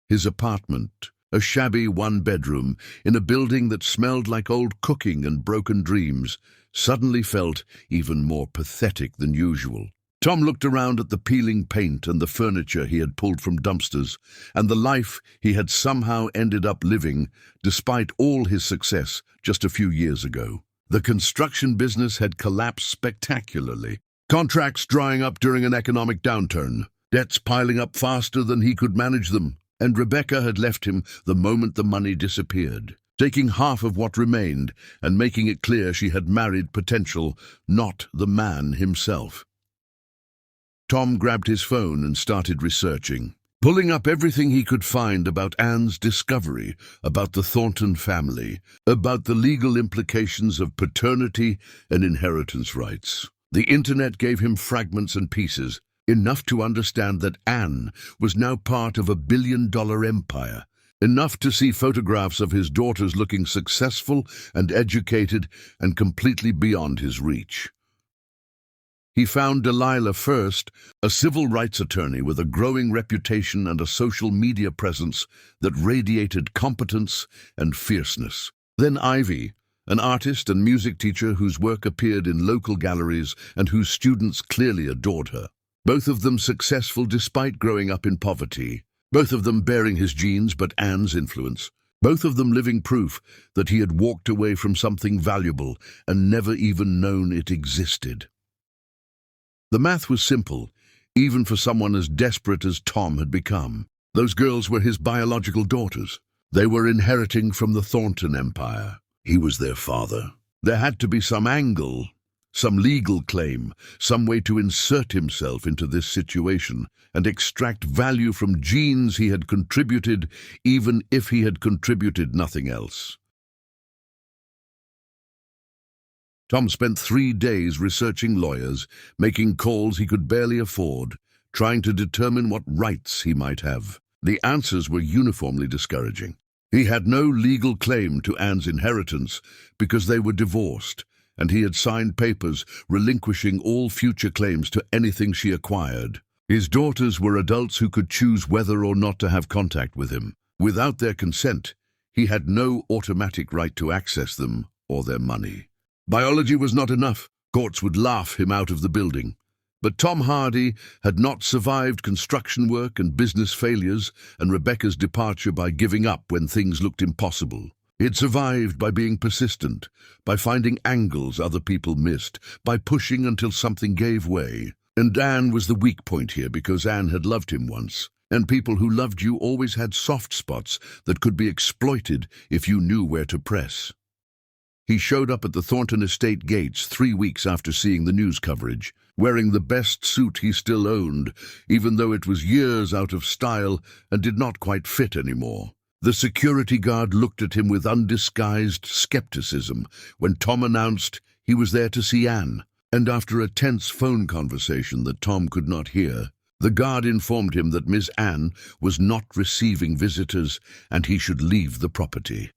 His apartment, a shabby 1-bedroom in a building that smelled like old cooking and broken dreams, suddenly felt even more pathetic than usual. Tom looked around at the peeling paint and the furniture he had pulled from dumpsters, and the life he had somehow ended up living despite all his success just a few years ago. The construction business had collapsed spectacularly. Contracts drying up during an economic downturn, debts piling up faster than he could manage them, and Rebecca had left him the moment the money disappeared, taking half of what remained and making it clear she had married potential, not the man himself. Tom grabbed his phone and started researching, pulling up everything he could find about Anne's discovery, about the Thornton family, about the legal implications of paternity and inheritance rights. The internet gave him fragments and pieces, enough to understand that Anne was now part of a billion-dollar empire, enough to see photographs of his daughters looking successful and educated and completely beyond his reach. He found Delilah first, a civil rights attorney with a growing reputation and a social media presence that radiated competence and fierceness. Then Ivy, an artist and music teacher whose work appeared in local galleries and whose students clearly adored her. Both of them successful despite growing up in poverty. Both of them bearing his genes but Anne's influence. Both of them living proof that he had walked away from something valuable and never even known it existed. The math was simple, even for someone as desperate as Tom had become. Those girls were his biological daughters. They were inheriting from the Thornton empire. He was their father. There had to be some angle, some legal claim, some way to insert himself into this situation and extract value from genes he had contributed, even if he had contributed nothing else. Tom spent 3 days researching lawyers, making calls he could barely afford, trying to determine what rights he might have. The answers were uniformly discouraging. He had no legal claim to Anne's inheritance because they were divorced, and he had signed papers relinquishing all future claims to anything she acquired. His daughters were adults who could choose whether or not to have contact with him. Without their consent, he had no automatic right to access them or their money. Biology was not enough. Courts would laugh him out of the building. But Tom Hardy had not survived construction work and business failures and Rebecca's departure by giving up when things looked impossible. He had survived by being persistent, by finding angles other people missed, by pushing until something gave way. And Anne was the weak point here because Anne had loved him once. And people who loved you always had soft spots that could be exploited if you knew where to press. He showed up at the Thornton estate gates 3 weeks after seeing the news coverage, wearing the best suit he still owned, even though it was years out of style and did not quite fit anymore. The security guard looked at him with undisguised skepticism when Tom announced he was there to see Anne. And after a tense phone conversation that Tom could not hear, the guard informed him that Miss Anne was not receiving visitors and he should leave the property.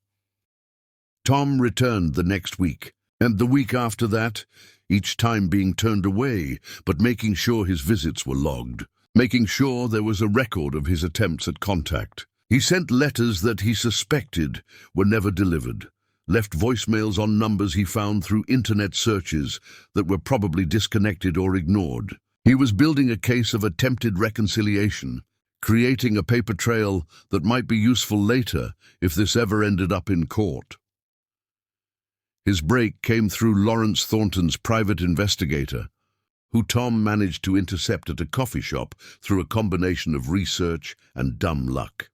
Tom returned the next week, and the week after that, each time being turned away, but making sure his visits were logged, making sure there was a record of his attempts at contact. He sent letters that he suspected were never delivered, left voicemails on numbers he found through internet searches that were probably disconnected or ignored. He was building a case of attempted reconciliation, creating a paper trail that might be useful later if this ever ended up in court. His break came through Lawrence Thornton's private investigator, who Tom managed to intercept at a coffee shop through a combination of research and dumb luck.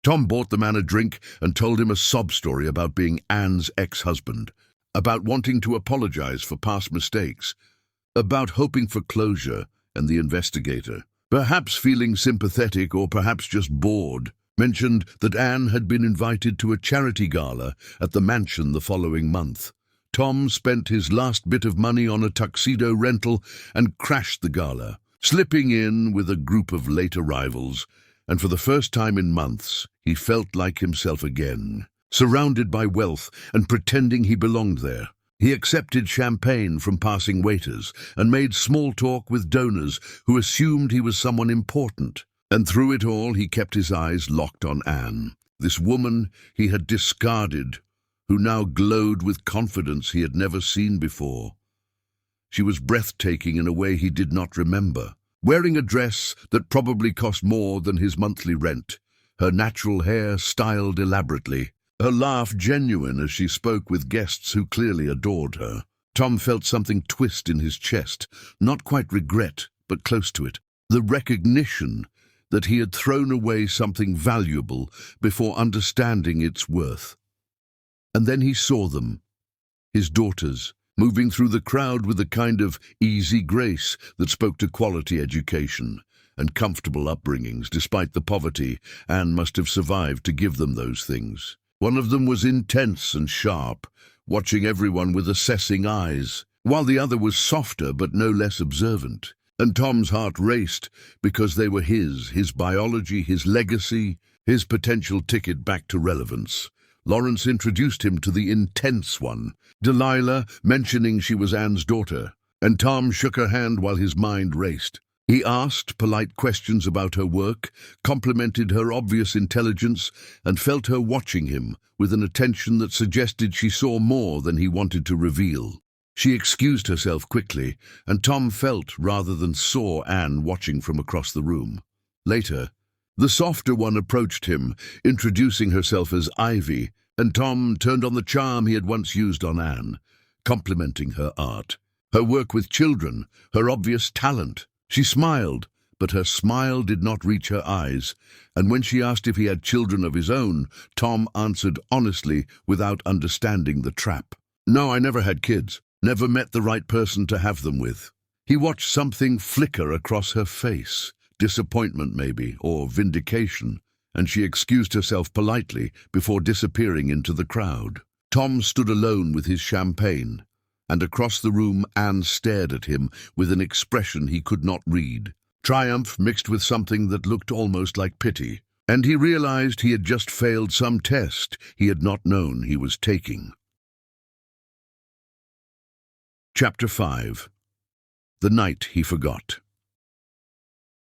Tom bought the man a drink and told him a sob story about being Anne's ex-husband, about wanting to apologize for past mistakes, about hoping for closure, and the investigator, perhaps feeling sympathetic or perhaps just bored, mentioned that Anne had been invited to a charity gala at the mansion the following month. Tom spent his last bit of money on a tuxedo rental and crashed the gala, slipping in with a group of late arrivals, and for the first time in months, he felt like himself again, surrounded by wealth and pretending he belonged there. He accepted champagne from passing waiters and made small talk with donors who assumed he was someone important. And through it all, he kept his eyes locked on Anne, this woman he had discarded, who now glowed with confidence he had never seen before. She was breathtaking in a way he did not remember, wearing a dress that probably cost more than his monthly rent, her natural hair styled elaborately, her laugh genuine as she spoke with guests who clearly adored her. Tom felt something twist in his chest, not quite regret, but close to it, the recognition that he had thrown away something valuable before understanding its worth. And then he saw them, his daughters, moving through the crowd with a kind of easy grace that spoke to quality education and comfortable upbringings despite the poverty Anne must have survived to give them those things. One of them was intense and sharp, watching everyone with assessing eyes, while the other was softer but no less observant. And Tom's heart raced because they were his biology, his legacy, his potential ticket back to relevance. Lawrence introduced him to the intense one, Delilah, mentioning she was Anne's daughter, and Tom shook her hand while his mind raced. He asked polite questions about her work, complimented her obvious intelligence, and felt her watching him with an attention that suggested she saw more than he wanted to reveal. She excused herself quickly, and Tom felt rather than saw Anne watching from across the room. Later, the softer one approached him, introducing herself as Ivy, and Tom turned on the charm he had once used on Anne, complimenting her art, her work with children, her obvious talent. She smiled, but her smile did not reach her eyes, and when she asked if he had children of his own, Tom answered honestly without understanding the trap. "No, I never had kids. Never met the right person to have them with." He watched something flicker across her face, disappointment maybe, or vindication, and she excused herself politely before disappearing into the crowd. Tom stood alone with his champagne, and across the room Anne stared at him with an expression he could not read, triumph mixed with something that looked almost like pity, and he realized he had just failed some test he had not known he was taking. Chapter 5. The Night He Forgot.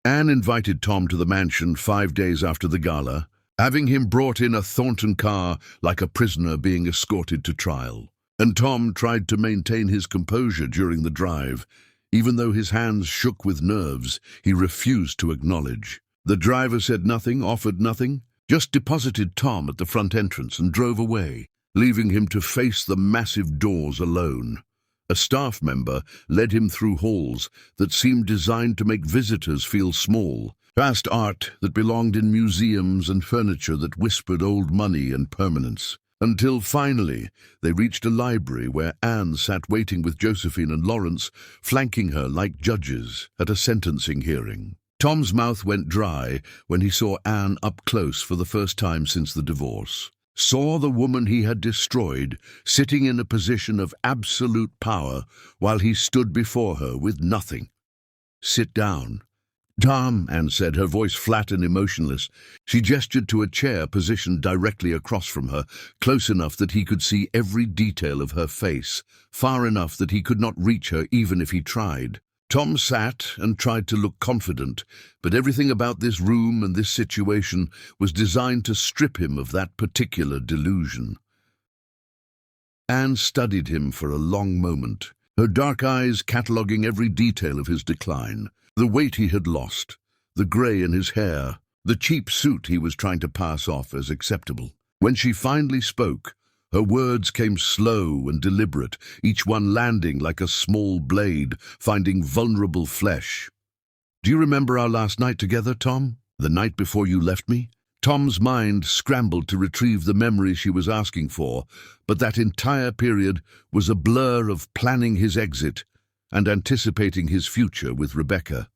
Anne invited Tom to the mansion 5 days after the gala, having him brought in a Thornton car like a prisoner being escorted to trial. And Tom tried to maintain his composure during the drive. Even though his hands shook with nerves, he refused to acknowledge. The driver said nothing, offered nothing, just deposited Tom at the front entrance and drove away, leaving him to face the massive doors alone. A staff member led him through halls that seemed designed to make visitors feel small, past art that belonged in museums and furniture that whispered old money and permanence, until finally they reached a library where Anne sat waiting with Josephine and Lawrence, flanking her like judges at a sentencing hearing. Tom's mouth went dry when he saw Anne up close for the first time since the divorce. saw the woman he had destroyed sitting in a position of absolute power while he stood before her with nothing. "Sit down." "Tom," Anne said, her voice flat and emotionless. She gestured to a chair positioned directly across from her, close enough that he could see every detail of her face, far enough that he could not reach her even if he tried. Tom sat and tried to look confident, but everything about this room and this situation was designed to strip him of that particular delusion. Anne studied him for a long moment, her dark eyes cataloguing every detail of his decline. The weight he had lost, the grey in his hair, the cheap suit he was trying to pass off as acceptable. When she finally spoke, her words came slow and deliberate, each one landing like a small blade, finding vulnerable flesh. "Do you remember our last night together, Tom? The night before you left me?" Tom's mind scrambled to retrieve the memory she was asking for, but that entire period was a blur of planning his exit and anticipating his future with Rebecca.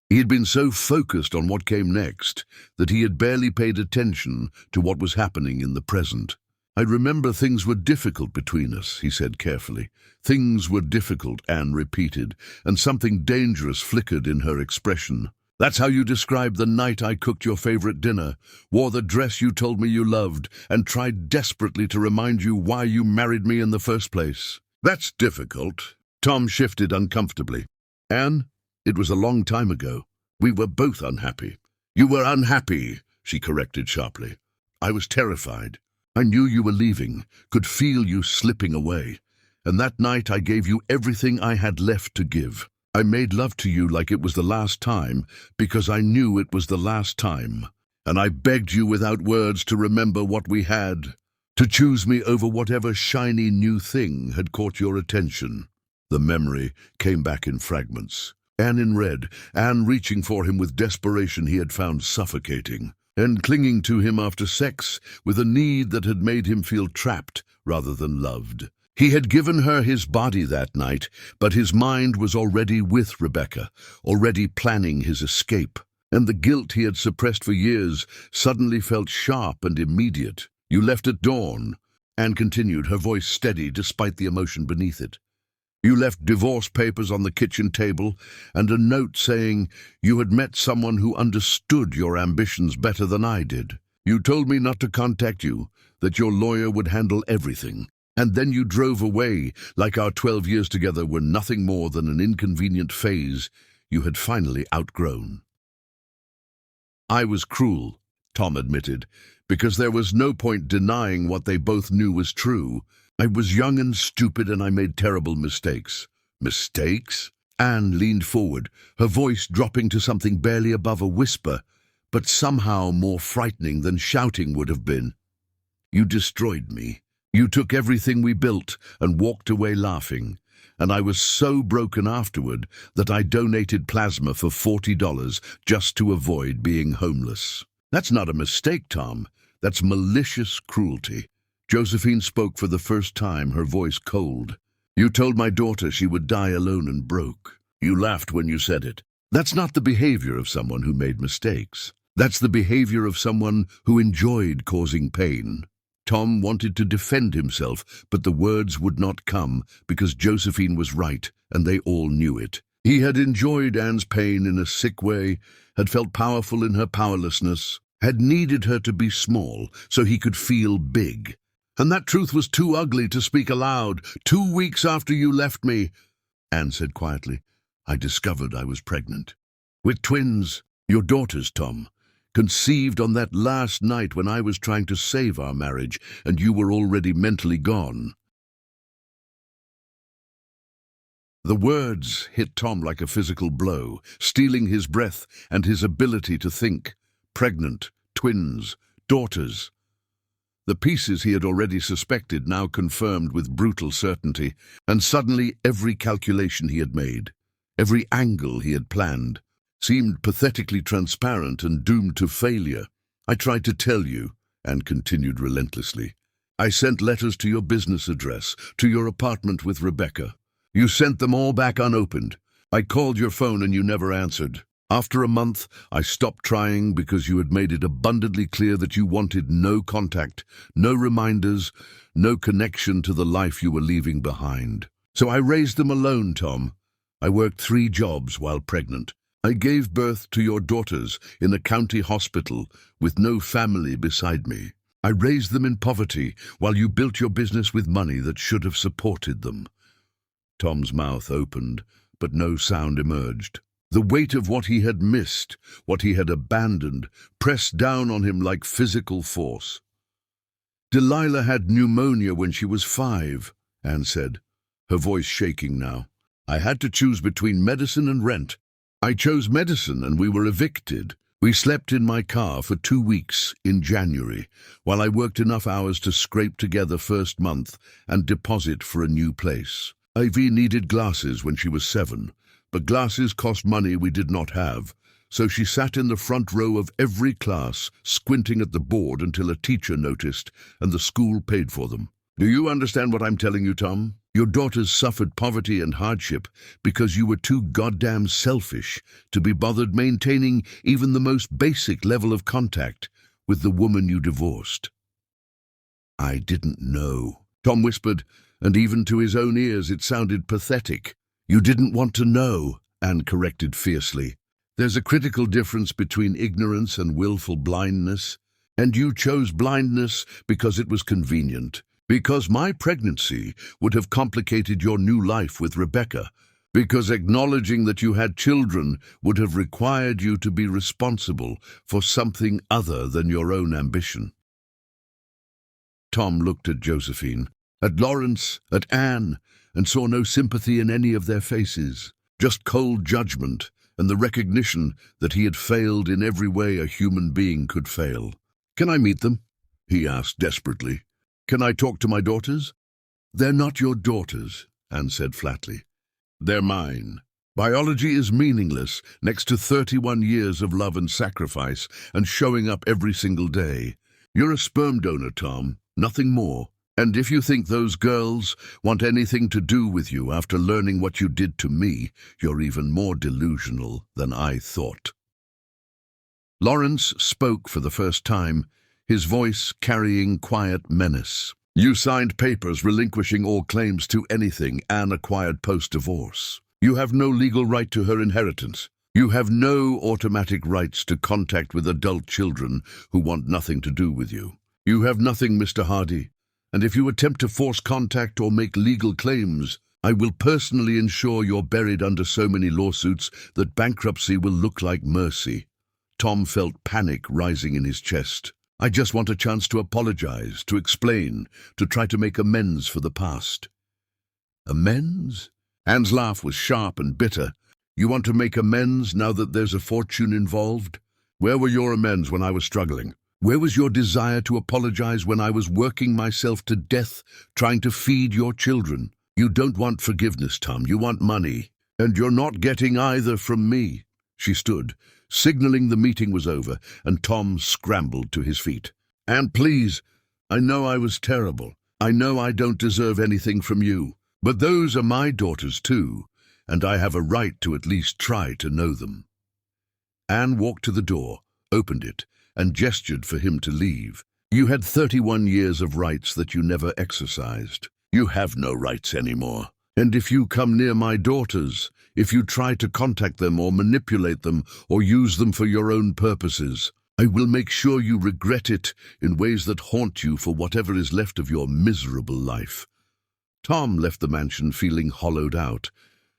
He had been so focused on what came next that he had barely paid attention to what was happening in the present. "I remember things were difficult between us," he said carefully. "Things were difficult," Anne repeated, and something dangerous flickered in her expression. "That's how you described the night I cooked your favorite dinner, wore the dress you told me you loved, and tried desperately to remind you why you married me in the first place." "That's difficult." Tom shifted uncomfortably. "Anne, it was a long time ago. We were both unhappy." "You were unhappy," she corrected sharply. "I was terrified. I knew you were leaving, could feel you slipping away. And that night I gave you everything I had left to give. I made love to you like it was the last time, because I knew it was the last time. And I begged you without words to remember what we had, to choose me over whatever shiny new thing had caught your attention." The memory came back in fragments. Anne in red, Anne reaching for him with desperation he had found suffocating, and clinging to him after sex with a need that had made him feel trapped rather than loved. He had given her his body that night, but his mind was already with Rebecca, already planning his escape, and the guilt he had suppressed for years suddenly felt sharp and immediate. "You left at dawn," Anne continued, her voice steady despite the emotion beneath it. "You left divorce papers on the kitchen table and a note saying you had met someone who understood your ambitions better than I did. You told me not to contact you, that your lawyer would handle everything. And then you drove away like our 12 years together were nothing more than an inconvenient phase you had finally outgrown." "I was cruel," Tom admitted, because there was no point denying what they both knew was true. "I was young and stupid, and I made terrible mistakes." "Mistakes?" Anne leaned forward, her voice dropping to something barely above a whisper, but somehow more frightening than shouting would have been. "You destroyed me. You took everything we built and walked away laughing. And I was so broken afterward that I donated plasma for $40 just to avoid being homeless." "That's not a mistake, Tom. That's malicious cruelty." Josephine spoke for the first time, her voice cold. "You told my daughter she would die alone and broke. You laughed when you said it. That's not the behavior of someone who made mistakes. That's the behavior of someone who enjoyed causing pain." Tom wanted to defend himself, but the words would not come because Josephine was right, and they all knew it. He had enjoyed Anne's pain in a sick way, had felt powerful in her powerlessness, had needed her to be small so he could feel big. "And that truth was too ugly to speak aloud. 2 weeks after you left me," Anne said quietly, "I discovered I was pregnant. With twins, your daughters, Tom. Conceived on that last night when I was trying to save our marriage and you were already mentally gone." The words hit Tom like a physical blow, stealing his breath and his ability to think. Pregnant, twins, daughters. The pieces he had already suspected now confirmed with brutal certainty, and suddenly every calculation he had made, every angle he had planned, seemed pathetically transparent and doomed to failure. "I tried to tell you," Anne continued relentlessly. "I sent letters to your business address, to your apartment with Rebecca. You sent them all back unopened. I called your phone and you never answered. After a month, I stopped trying because you had made it abundantly clear that you wanted no contact, no reminders, no connection to the life you were leaving behind. So I raised them alone, Tom. I worked 3 jobs while pregnant. I gave birth to your daughters in a county hospital with no family beside me. I raised them in poverty while you built your business with money that should have supported them. Tom's mouth opened, but no sound emerged. The weight of what he had missed, what he had abandoned, pressed down on him like physical force. Delilah had pneumonia when she was 5, Anne said, her voice shaking now. I had to choose between medicine and rent. I chose medicine and we were evicted. We slept in my car for 2 weeks in January, while I worked enough hours to scrape together first month and deposit for a new place. Ivy needed glasses when she was 7, but glasses cost money we did not have, so she sat in the front row of every class, squinting at the board until a teacher noticed and the school paid for them. Do you understand what I'm telling you, Tom? Your daughters suffered poverty and hardship because you were too goddamn selfish to be bothered maintaining even the most basic level of contact with the woman you divorced. I didn't know, Tom whispered, and even to his own ears it sounded pathetic. You didn't want to know, Anne corrected fiercely. There's a critical difference between ignorance and willful blindness, and you chose blindness because it was convenient. Because my pregnancy would have complicated your new life with Rebecca. Because acknowledging that you had children would have required you to be responsible for something other than your own ambition. Tom looked at Josephine, at Lawrence, at Anne, and saw no sympathy in any of their faces, just cold judgment and the recognition that he had failed in every way a human being could fail. Can I meet them? He asked desperately. Can I talk to my daughters? They're not your daughters, Anne said flatly. They're mine. Biology is meaningless next to 31 years of love and sacrifice and showing up every single day. You're a sperm donor, Tom, nothing more. And if you think those girls want anything to do with you after learning what you did to me, you're even more delusional than I thought. Lawrence spoke for the first time, his voice carrying quiet menace. You signed papers relinquishing all claims to anything Anne acquired post-divorce. You have no legal right to her inheritance. You have no automatic rights to contact with adult children who want nothing to do with you. You have nothing, Mr. Hardy, and if you attempt to force contact or make legal claims, I will personally ensure you're buried under so many lawsuits that bankruptcy will look like mercy. Tom felt panic rising in his chest. I just want a chance to apologize, to explain, to try to make amends for the past. Amends? Anne's laugh was sharp and bitter. You want to make amends now that there's a fortune involved? Where were your amends when I was struggling? Where was your desire to apologize when I was working myself to death, trying to feed your children? You don't want forgiveness, Tom. You want money. And you're not getting either from me. She stood, signaling the meeting was over, and Tom scrambled to his feet. Anne, please, I know I was terrible. I know I don't deserve anything from you. But those are my daughters too, and I have a right to at least try to know them. Anne walked to the door, opened it, and gestured for him to leave. You had 31 years of rights that you never exercised. You have no rights anymore. And if you come near my daughters, if you try to contact them or manipulate them or use them for your own purposes, I will make sure you regret it in ways that haunt you for whatever is left of your miserable life. Tom left the mansion feeling hollowed out,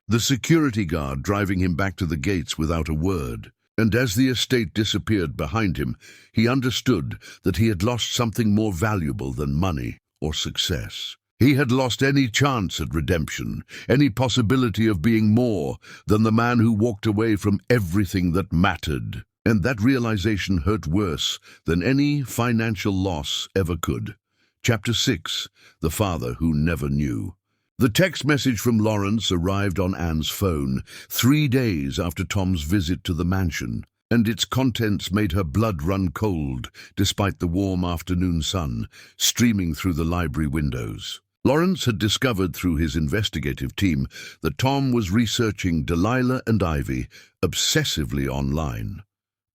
the security guard driving him back to the gates without a word. And as the estate disappeared behind him, he understood that he had lost something more valuable than money or success. He had lost any chance at redemption, any possibility of being more than the man who walked away from everything that mattered. And that realization hurt worse than any financial loss ever could. Chapter 6, The Father Who Never Knew. The text message from Lawrence arrived on Anne's phone 3 days after Tom's visit to the mansion, and its contents made her blood run cold despite the warm afternoon sun streaming through the library windows. Lawrence had discovered through his investigative team that Tom was researching Delilah and Ivy obsessively online,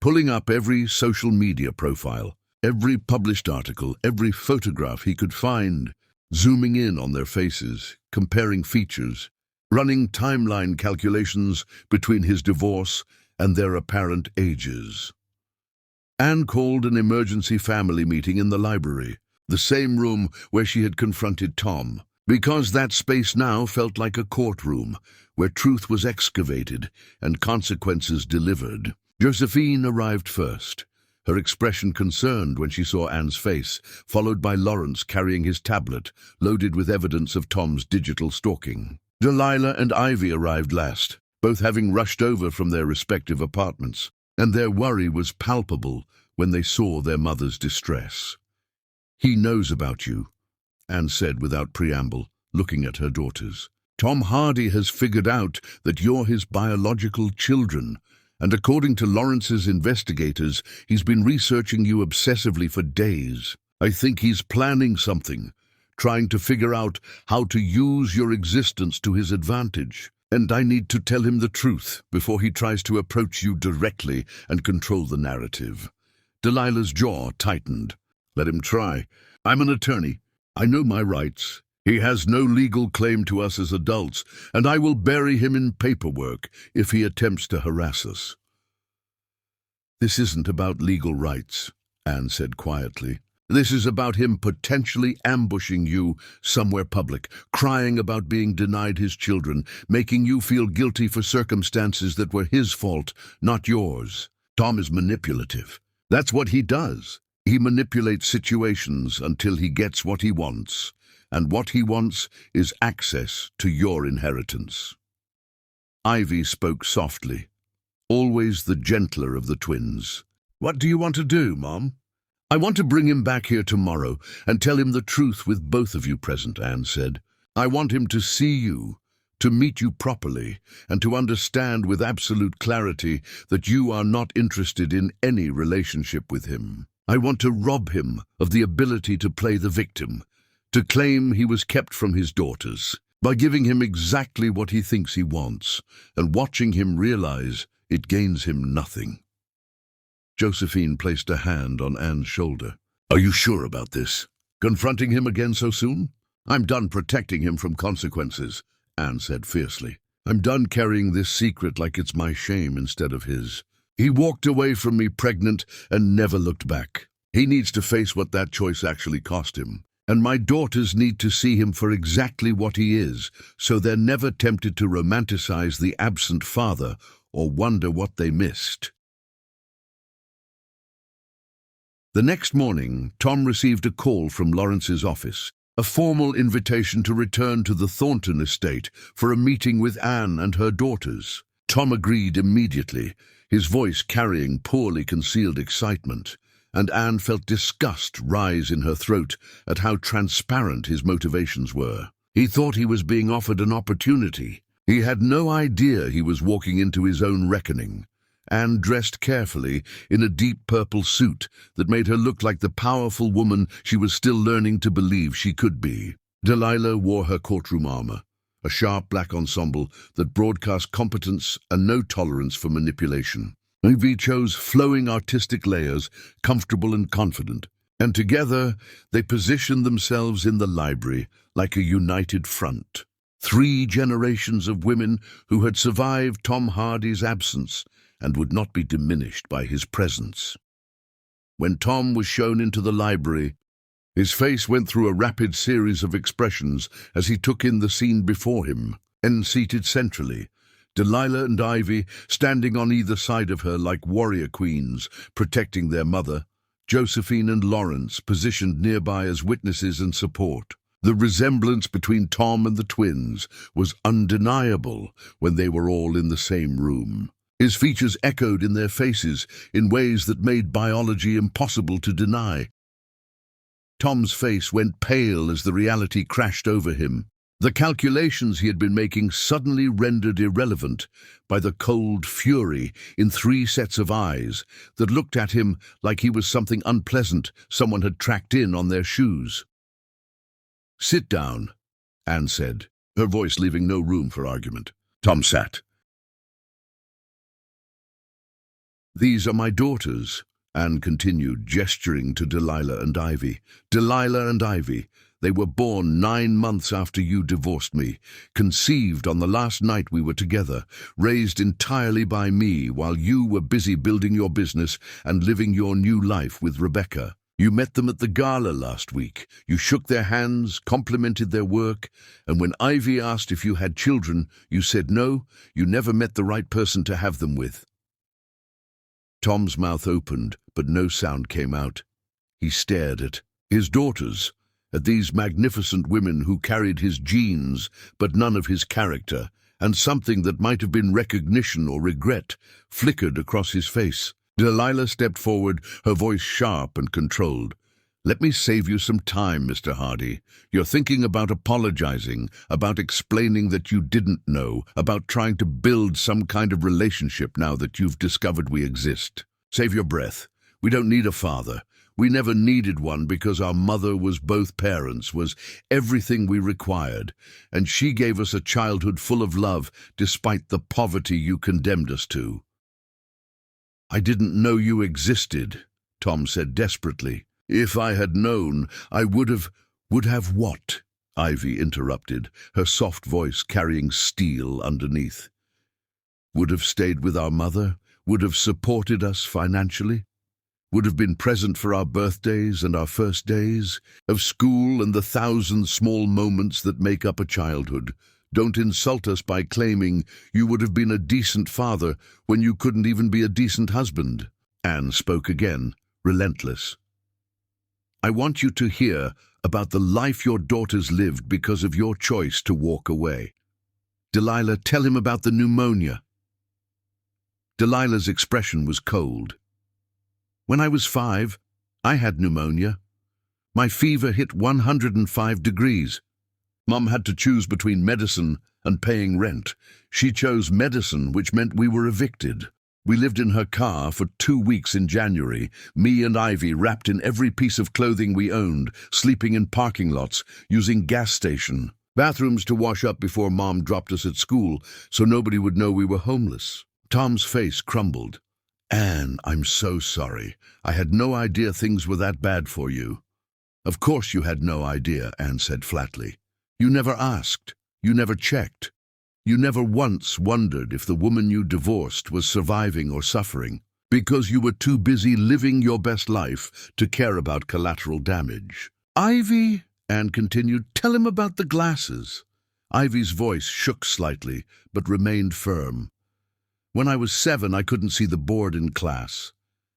pulling up every social media profile, every published article, every photograph he could find, zooming in on their faces, comparing features, running timeline calculations between his divorce and their apparent ages. Anne called an emergency family meeting in the library, the same room where she had confronted Tom, because that space now felt like a courtroom where truth was excavated and consequences delivered. Josephine arrived first, her expression concerned when she saw Anne's face, followed by Lawrence carrying his tablet, loaded with evidence of Tom's digital stalking. Delilah and Ivy arrived last, both having rushed over from their respective apartments, and their worry was palpable when they saw their mother's distress. "He knows about you," Anne said without preamble, looking at her daughters. "Tom Hardy has figured out that you're his biological children, and according to Lawrence's investigators, he's been researching you obsessively for days. I think he's planning something, trying to figure out how to use your existence to his advantage. And I need to tell him the truth before he tries to approach you directly and control the narrative." Delilah's jaw tightened. "Let him try. I'm an attorney. I know my rights. He has no legal claim to us as adults, and I will bury him in paperwork if he attempts to harass us." "This isn't about legal rights," Anne said quietly. "This is about him potentially ambushing you somewhere public, crying about being denied his children, making you feel guilty for circumstances that were his fault, not yours. Tom is manipulative. That's what he does. He manipulates situations until he gets what he wants, and what he wants is access to your inheritance." Ivy spoke softly, always the gentler of the twins. "What do you want to do, Mom?" "I want to bring him back here tomorrow and tell him the truth with both of you present," Anne said. "I want him to see you, to meet you properly, and to understand with absolute clarity that you are not interested in any relationship with him. I want to rob him of the ability to play the victim, to claim he was kept from his daughters, by giving him exactly what he thinks he wants, and watching him realize it gains him nothing." Josephine placed a hand on Anne's shoulder. "Are you sure about this? Confronting him again so soon?" "I'm done protecting him from consequences," Anne said fiercely. "I'm done carrying this secret like it's my shame instead of his. He walked away from me pregnant and never looked back. He needs to face what that choice actually cost him. And my daughters need to see him for exactly what he is, so they're never tempted to romanticize the absent father or wonder what they missed." The next morning, Tom received a call from Lawrence's office, a formal invitation to return to the Thornton estate for a meeting with Anne and her daughters. Tom agreed immediately, his voice carrying poorly concealed excitement, and Anne felt disgust rise in her throat at how transparent his motivations were. He thought he was being offered an opportunity. He had no idea he was walking into his own reckoning. Anne dressed carefully in a deep purple suit that made her look like the powerful woman she was still learning to believe she could be. Delilah wore her courtroom armor, a sharp black ensemble that broadcast competence and no tolerance for manipulation. Ivy chose flowing artistic layers, comfortable and confident, and together they positioned themselves in the library like a united front. 3 generations of women who had survived Tom Hardy's absence and would not be diminished by his presence. When Tom was shown into the library, his face went through a rapid series of expressions as he took in the scene before him. And seated centrally, Delilah and Ivy standing on either side of her like warrior queens, protecting their mother, Josephine and Lawrence positioned nearby as witnesses and support. The resemblance between Tom and the twins was undeniable when they were all in the same room. His features echoed in their faces in ways that made biology impossible to deny. Tom's face went pale as the reality crashed over him. The calculations he had been making suddenly rendered irrelevant by the cold fury in 3 sets of eyes that looked at him like he was something unpleasant someone had tracked in on their shoes. "Sit down," Anne said, her voice leaving no room for argument. Tom sat. "These are my daughters," Anne continued, gesturing to Delilah and Ivy. "Delilah and Ivy. They were born 9 months after you divorced me, conceived on the last night we were together, raised entirely by me while you were busy building your business and living your new life with Rebecca. You met them at the gala last week. You shook their hands, complimented their work, and when Ivy asked if you had children, you said no, you never met the right person to have them with." Tom's mouth opened, but no sound came out. He stared at his daughters, at these magnificent women who carried his genes, but none of his character, and something that might have been recognition or regret flickered across his face. Delilah stepped forward, her voice sharp and controlled. "Let me save you some time, Mr. Hardy. You're thinking about apologizing, about explaining that you didn't know, about trying to build some kind of relationship now that you've discovered we exist. Save your breath. We don't need a father. We never needed one because our mother was both parents, was everything we required, and she gave us a childhood full of love despite the poverty you condemned us to." "I didn't know you existed," Tom said desperately. "If I had known, I would have what?" Ivy interrupted, her soft voice carrying steel underneath. "Would have stayed with our mother, would have supported us financially, would have been present for our birthdays and our first days of school and the 1,000 small moments that make up a childhood. Don't insult us by claiming you would have been a decent father when you couldn't even be a decent husband." Anne spoke again, relentless. "I want you to hear about the life your daughters lived because of your choice to walk away. Delilah, tell him about the pneumonia." Delilah's expression was cold. "When I was 5, I had pneumonia. My fever hit 105 degrees. Mum had to choose between medicine and paying rent. She chose medicine, which meant we were evicted. We lived in her car for 2 weeks in January, me and Ivy wrapped in every piece of clothing we owned, sleeping in parking lots, using gas station bathrooms to wash up before Mom dropped us at school so nobody would know we were homeless." Tom's face crumbled. "Anne, I'm so sorry. I had no idea things were that bad for you." "Of course you had no idea," Anne said flatly. "You never asked. You never checked. You never once wondered if the woman you divorced was surviving or suffering, because you were too busy living your best life to care about collateral damage." "Ivy," Anne continued, "tell him about the glasses." Ivy's voice shook slightly, but remained firm. "When I was 7, I couldn't see the board in class.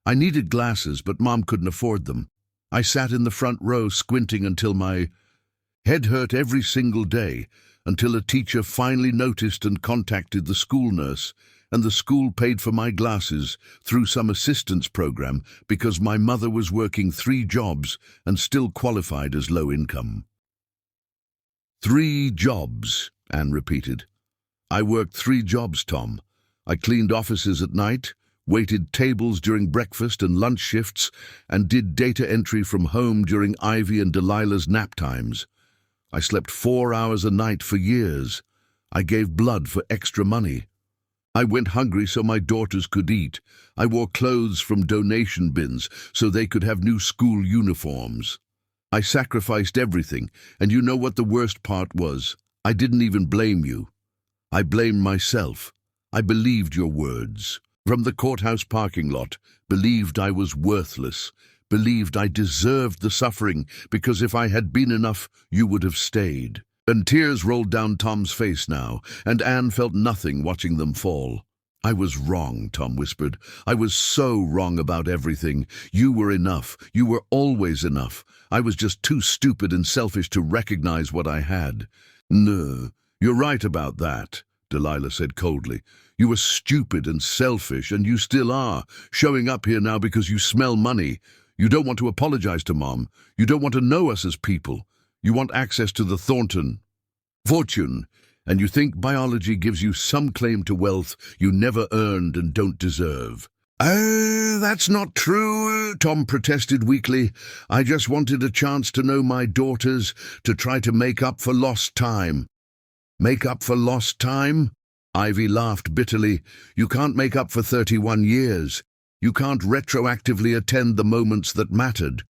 I needed glasses, but Mom couldn't afford them. I sat in the front row squinting until my head hurt every single day, until a teacher finally noticed and contacted the school nurse, and the school paid for my glasses through some assistance program because my mother was working 3 jobs and still qualified as low income." "3 jobs," Anne repeated. "I worked 3 jobs, Tom. I cleaned offices at night, waited tables during breakfast and lunch shifts, and did data entry from home during Ivy and Delilah's nap times. I slept 4 hours a night for years. I gave blood for extra money. I went hungry so my daughters could eat. I wore clothes from donation bins so they could have new school uniforms. I sacrificed everything, and you know what the worst part was? I didn't even blame you. I blamed myself. I believed your words. From the courthouse parking lot, believed I was worthless, believed I deserved the suffering because if I had been enough, you would have stayed." And tears rolled down Tom's face now, and Anne felt nothing watching them fall. "I was wrong," Tom whispered. "I was so wrong about everything. You were enough. You were always enough. I was just too stupid and selfish to recognize what I had." "No, you're right about that," Delilah said coldly. "You were stupid and selfish, and you still are, showing up here now because you smell money. You don't want to apologize to Mom. You don't want to know us as people. You want access to the Thornton fortune, and you think biology gives you some claim to wealth you never earned and don't deserve." "Oh, that's not true," Tom protested weakly. "I just wanted a chance to know my daughters, to try to make up for lost time." "Make up for lost time?" Ivy laughed bitterly. "You can't make up for 31 years. You can't retroactively attend the moments that mattered.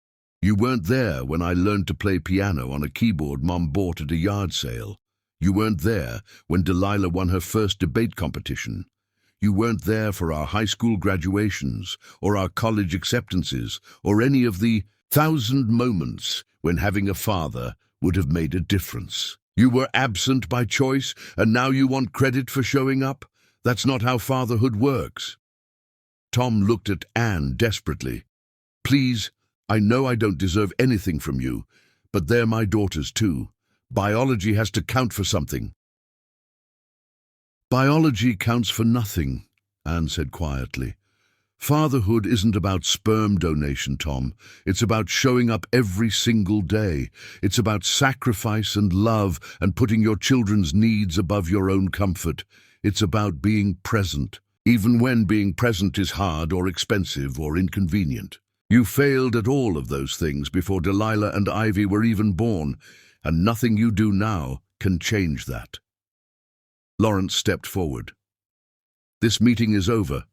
You weren't there when I learned to play piano on a keyboard Mom bought at a yard sale. You weren't there when Delilah won her first debate competition. You weren't there for our high school graduations, or our college acceptances, or any of the 1,000 moments when having a father would have made a difference. You were absent by choice, and now you want credit for showing up? That's not how fatherhood works." Tom looked at Anne desperately. "Please, I know I don't deserve anything from you, but they're my daughters too. Biology has to count for something." "Biology counts for nothing," Anne said quietly. "Fatherhood isn't about sperm donation, Tom. It's about showing up every single day. It's about sacrifice and love and putting your children's needs above your own comfort. It's about being present, even when being present is hard or expensive or inconvenient. You failed at all of those things before Delilah and Ivy were even born, and nothing you do now can change that." Lawrence stepped forward. "This meeting is over.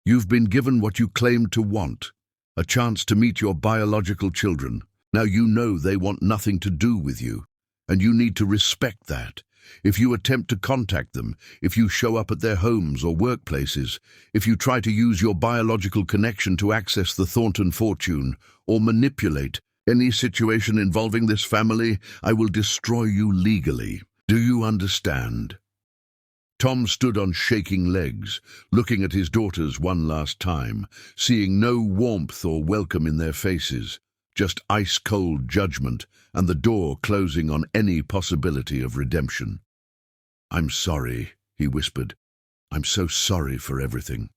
You've been given what you claimed to want, a chance to meet your biological children. Now you know they want nothing to do with you, and you need to respect that. If you attempt to contact them, if you show up at their homes or workplaces, if you try to use your biological connection to access the Thornton fortune, or manipulate any situation involving this family, I will destroy you legally. Do you understand?" Tom stood on shaking legs, looking at his daughters one last time, seeing no warmth or welcome in their faces, just ice-cold judgment and the door closing on any possibility of redemption. "I'm sorry," he whispered. "I'm so sorry for everything."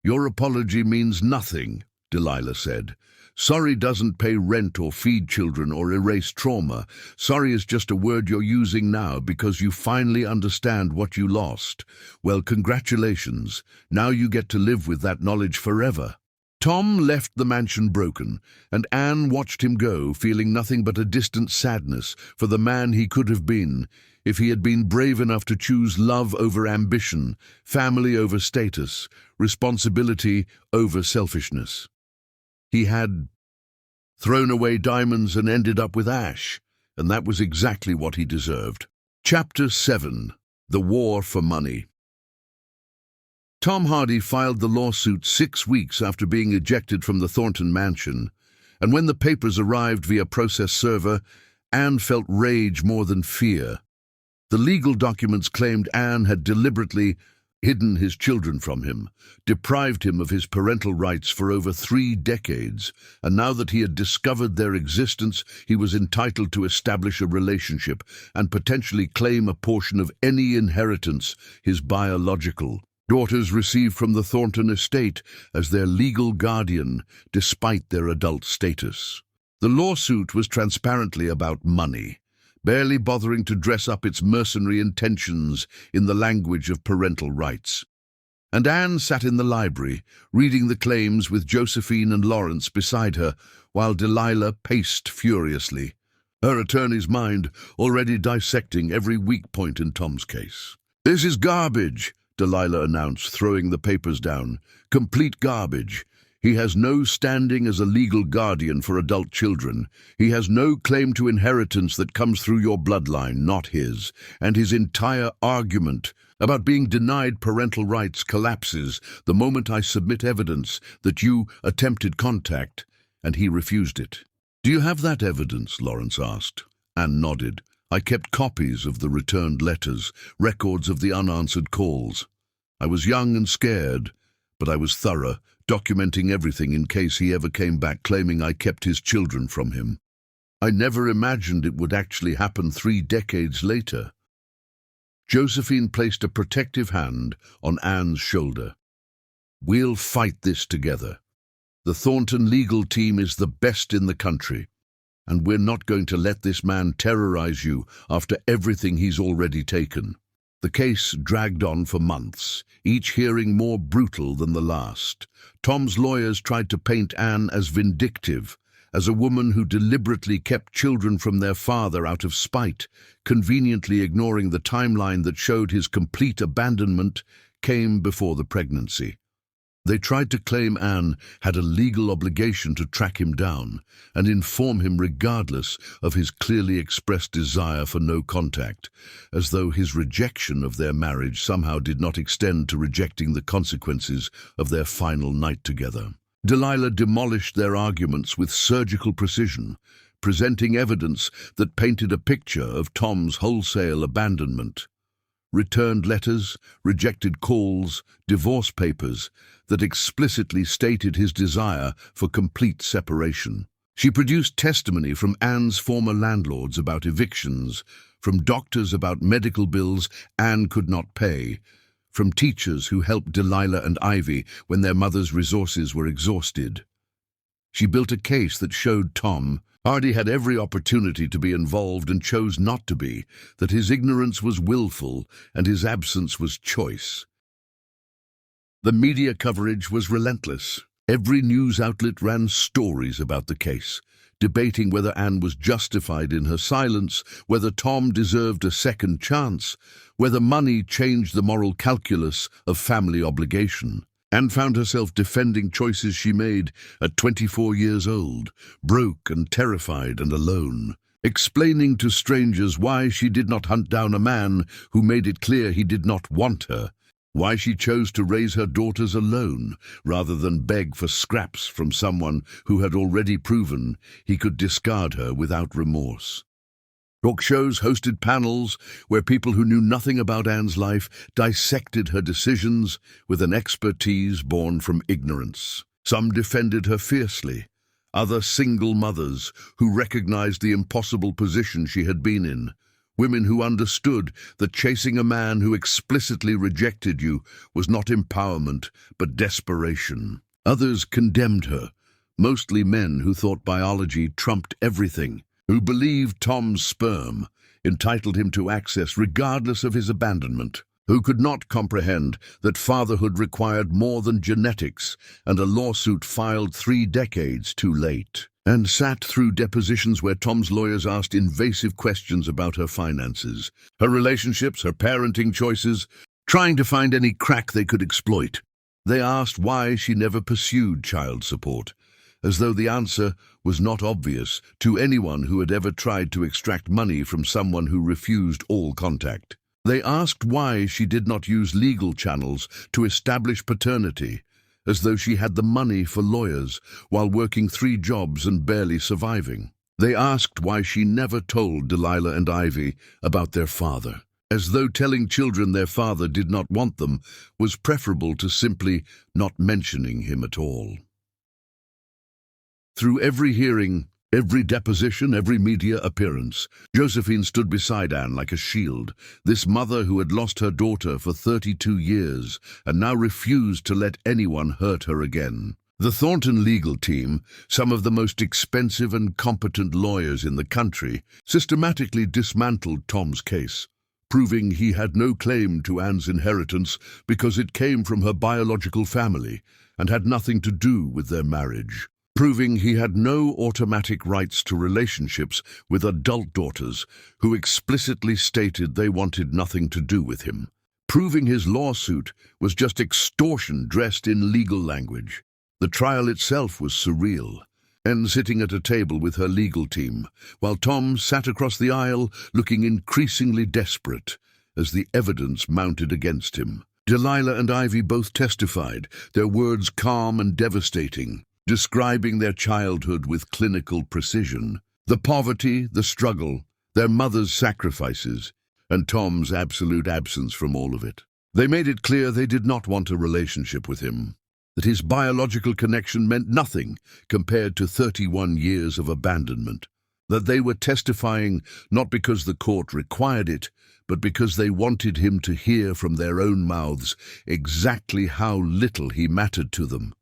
"Your apology means nothing," Delilah said. "Sorry doesn't pay rent or feed children or erase trauma. Sorry is just a word you're using now because you finally understand what you lost. Well, congratulations. Now you get to live with that knowledge forever." Tom left the mansion broken, and Anne watched him go, feeling nothing but a distant sadness for the man he could have been if he had been brave enough to choose love over ambition, family over status, responsibility over selfishness. He had thrown away diamonds and ended up with ash, and that was exactly what he deserved. Chapter 7. The War for Money. Tom Hardy filed the lawsuit 6 weeks after being ejected from the Thornton mansion, and when the papers arrived via process server, Anne felt rage more than fear. The legal documents claimed Anne had deliberately hidden his children from him, deprived him of his parental rights for over 3 decades, and now that he had discovered their existence, he was entitled to establish a relationship and potentially claim a portion of any inheritance his biological daughters received from the Thornton estate as their legal guardian, despite their adult status. The lawsuit was transparently about money, barely bothering to dress up its mercenary intentions in the language of parental rights. And Anne sat in the library, reading the claims with Josephine and Lawrence beside her, while Delilah paced furiously, her attorney's mind already dissecting every weak point in Tom's case. "This is garbage," Delilah announced, throwing the papers down. "Complete garbage. He has no standing as a legal guardian for adult children. He has no claim to inheritance that comes through your bloodline, not his. And his entire argument about being denied parental rights collapses the moment I submit evidence that you attempted contact and he refused it." "Do you have that evidence?" Lawrence asked. Anne nodded. "I kept copies of the returned letters, records of the unanswered calls. I was young and scared, but I was thorough, documenting everything in case he ever came back claiming I kept his children from him. I never imagined it would actually happen 3 decades later." Josephine placed a protective hand on Anne's shoulder. "We'll fight this together. The Thornton legal team is the best in the country, and we're not going to let this man terrorize you after everything he's already taken." The case dragged on for months, each hearing more brutal than the last. Tom's lawyers tried to paint Anne as vindictive, as a woman who deliberately kept children from their father out of spite, conveniently ignoring the timeline that showed his complete abandonment came before the pregnancy. They tried to claim Anne had a legal obligation to track him down and inform him regardless of his clearly expressed desire for no contact, as though his rejection of their marriage somehow did not extend to rejecting the consequences of their final night together. Delilah demolished their arguments with surgical precision, presenting evidence that painted a picture of Tom's wholesale abandonment. Returned letters, rejected calls, divorce papers that explicitly stated his desire for complete separation. She produced testimony from Anne's former landlords about evictions, from doctors about medical bills Anne could not pay, from teachers who helped Delilah and Ivy when their mother's resources were exhausted. She built a case that showed Tom Hardy had every opportunity to be involved and chose not to be, that his ignorance was willful and his absence was choice. The media coverage was relentless. Every news outlet ran stories about the case, debating whether Anne was justified in her silence, whether Tom deserved a second chance, whether money changed the moral calculus of family obligation. Anne found herself defending choices she made at 24 years old, broke and terrified and alone, explaining to strangers why she did not hunt down a man who made it clear he did not want her, why she chose to raise her daughters alone rather than beg for scraps from someone who had already proven he could discard her without remorse. Talk shows hosted panels where people who knew nothing about Anne's life dissected her decisions with an expertise born from ignorance. Some defended her fiercely, other single mothers who recognized the impossible position she had been in, women who understood that chasing a man who explicitly rejected you was not empowerment but desperation. Others condemned her, mostly men who thought biology trumped everything, who believed Tom's sperm entitled him to access regardless of his abandonment, who could not comprehend that fatherhood required more than genetics and a lawsuit filed 3 decades too late, and sat through depositions where Tom's lawyers asked invasive questions about her finances, her relationships, her parenting choices, trying to find any crack they could exploit. They asked why she never pursued child support, as though the answer was not obvious to anyone who had ever tried to extract money from someone who refused all contact. They asked why she did not use legal channels to establish paternity, as though she had the money for lawyers while working 3 jobs and barely surviving. They asked why she never told Delilah and Ivy about their father, as though telling children their father did not want them was preferable to simply not mentioning him at all. Through every hearing, every deposition, every media appearance, Josephine stood beside Anne like a shield, this mother who had lost her daughter for 32 years and now refused to let anyone hurt her again. The Thornton legal team, some of the most expensive and competent lawyers in the country, systematically dismantled Tom's case, proving he had no claim to Anne's inheritance because it came from her biological family and had nothing to do with their marriage, proving he had no automatic rights to relationships with adult daughters who explicitly stated they wanted nothing to do with him, proving his lawsuit was just extortion dressed in legal language. The trial itself was surreal. Anne sitting at a table with her legal team, while Tom sat across the aisle looking increasingly desperate as the evidence mounted against him. Delilah and Ivy both testified, their words calm and devastating, describing their childhood with clinical precision, the poverty, the struggle, their mother's sacrifices, and Tom's absolute absence from all of it. They made it clear they did not want a relationship with him, that his biological connection meant nothing compared to 31 years of abandonment, that they were testifying not because the court required it, but because they wanted him to hear from their own mouths exactly how little he mattered to them.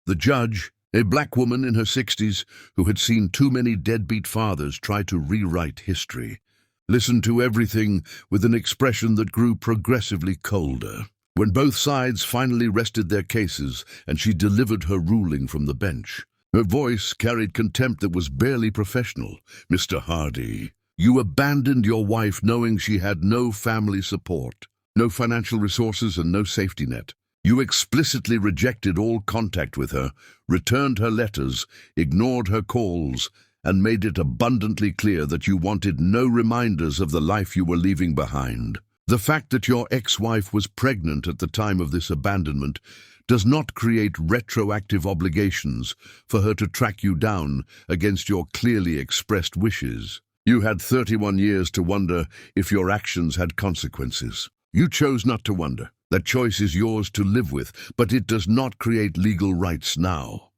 The judge, a black woman in her 60s who had seen too many deadbeat fathers try to rewrite history, listened to everything with an expression that grew progressively colder. When both sides finally rested their cases and she delivered her ruling from the bench, her voice carried contempt that was barely professional. "Mr. Hardy, you abandoned your wife knowing she had no family support, no financial resources and no safety net. You explicitly rejected all contact with her, returned her letters, ignored her calls, and made it abundantly clear that you wanted no reminders of the life you were leaving behind. The fact that your ex-wife was pregnant at the time of this abandonment does not create retroactive obligations for her to track you down against your clearly expressed wishes. You had 31 years to wonder if your actions had consequences. You chose not to wonder. That choice is yours to live with, but it does not create legal rights now."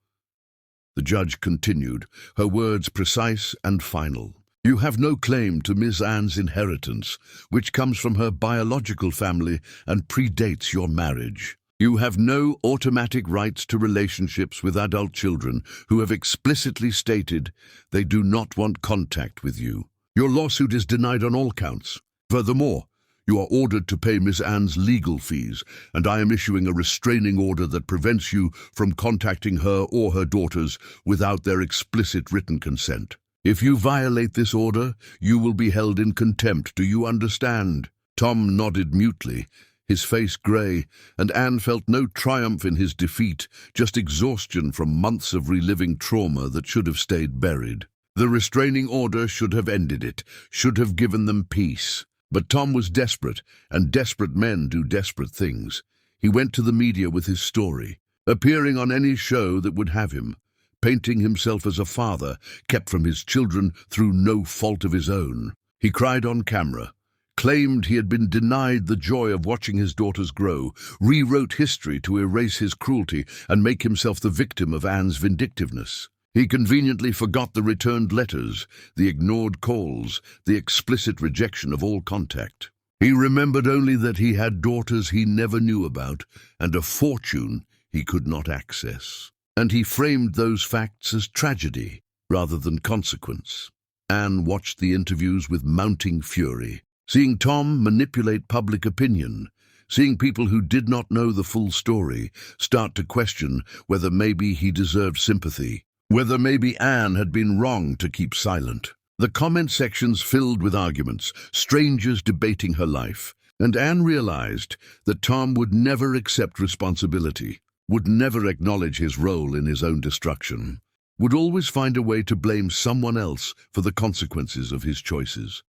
The judge continued, her words precise and final. "You have no claim to Miss Anne's inheritance, which comes from her biological family and predates your marriage. You have no automatic rights to relationships with adult children who have explicitly stated they do not want contact with you. Your lawsuit is denied on all counts. Furthermore, you are ordered to pay Miss Anne's legal fees, and I am issuing a restraining order that prevents you from contacting her or her daughters without their explicit written consent. If you violate this order, you will be held in contempt. Do you understand?" Tom nodded mutely, his face grey, and Anne felt no triumph in his defeat, just exhaustion from months of reliving trauma that should have stayed buried. The restraining order should have ended it, should have given them peace. But Tom was desperate, and desperate men do desperate things. He went to the media with his story, appearing on any show that would have him, painting himself as a father kept from his children through no fault of his own. He cried on camera, claimed he had been denied the joy of watching his daughters grow, rewrote history to erase his cruelty and make himself the victim of Anne's vindictiveness. He conveniently forgot the returned letters, the ignored calls, the explicit rejection of all contact. He remembered only that he had daughters he never knew about and a fortune he could not access. And he framed those facts as tragedy rather than consequence. Anne watched the interviews with mounting fury, seeing Tom manipulate public opinion, seeing people who did not know the full story start to question whether maybe he deserved sympathy, whether maybe Anne had been wrong to keep silent. The comment sections filled with arguments, strangers debating her life, and Anne realized that Tom would never accept responsibility, would never acknowledge his role in his own destruction, would always find a way to blame someone else for the consequences of his choices.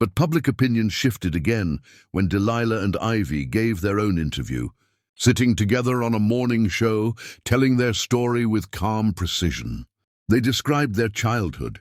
But public opinion shifted again when Delilah and Ivy gave their own interview, sitting together on a morning show, telling their story with calm precision. They described their childhood,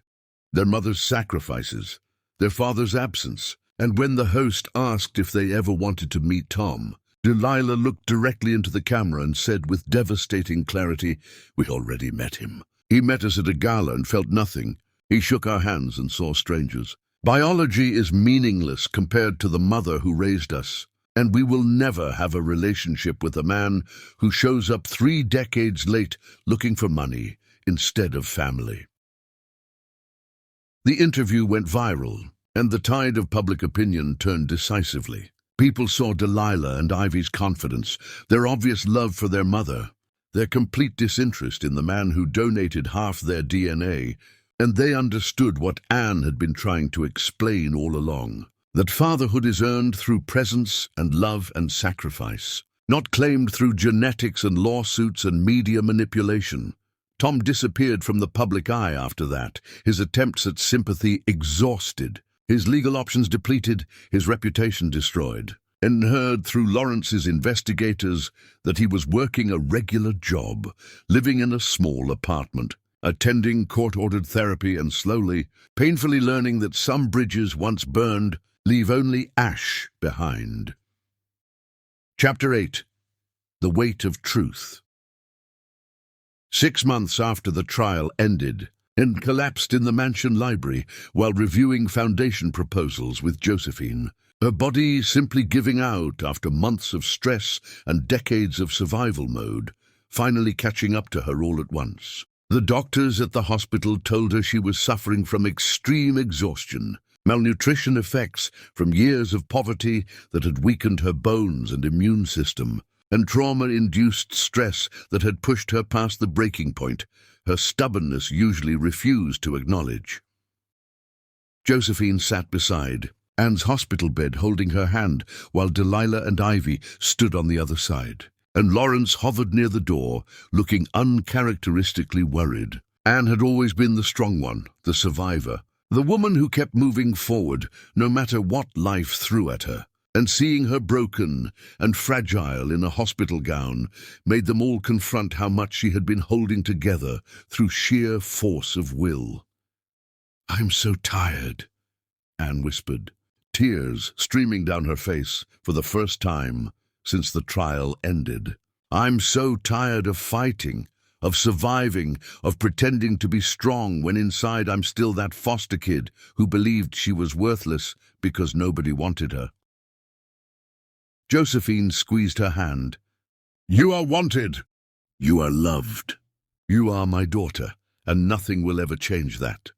their mother's sacrifices, their father's absence, and when the host asked if they ever wanted to meet Tom, Delilah looked directly into the camera and said with devastating clarity, "We already met him. He met us at a gala and felt nothing. He shook our hands and saw strangers. Biology is meaningless compared to the mother who raised us. And we will never have a relationship with a man who shows up 3 decades late looking for money instead of family." The interview went viral, and the tide of public opinion turned decisively. People saw Delilah and Ivy's confidence, their obvious love for their mother, their complete disinterest in the man who donated half their DNA, and they understood what Anne had been trying to explain all along. That fatherhood is earned through presence and love and sacrifice, not claimed through genetics and lawsuits and media manipulation. Tom disappeared from the public eye after that, his attempts at sympathy exhausted, his legal options depleted, his reputation destroyed, and heard through Lawrence's investigators that he was working a regular job, living in a small apartment, attending court-ordered therapy and slowly, painfully learning that some bridges once burned leave only ash behind. Chapter 8. The Weight of Truth. 6 months after the trial ended, Anne collapsed in the mansion library while reviewing foundation proposals with Josephine, her body simply giving out after months of stress and decades of survival mode, finally catching up to her all at once. The doctors at the hospital told her she was suffering from extreme exhaustion, malnutrition effects from years of poverty that had weakened her bones and immune system, and trauma-induced stress that had pushed her past the breaking point her stubbornness usually refused to acknowledge. Josephine sat beside Anne's hospital bed, holding her hand, while Delilah and Ivy stood on the other side, and Lawrence hovered near the door, looking uncharacteristically worried. Anne had always been the strong one, the survivor, the woman who kept moving forward no matter what life threw at her, and seeing her broken and fragile in a hospital gown made them all confront how much she had been holding together through sheer force of will. "I'm so tired," Anne whispered, tears streaming down her face for the first time since the trial ended. "I'm so tired of fighting, of surviving, of pretending to be strong when inside I'm still that foster kid who believed she was worthless because nobody wanted her." Josephine squeezed her hand. "You are wanted. You are loved. You are my daughter, and nothing will ever change that."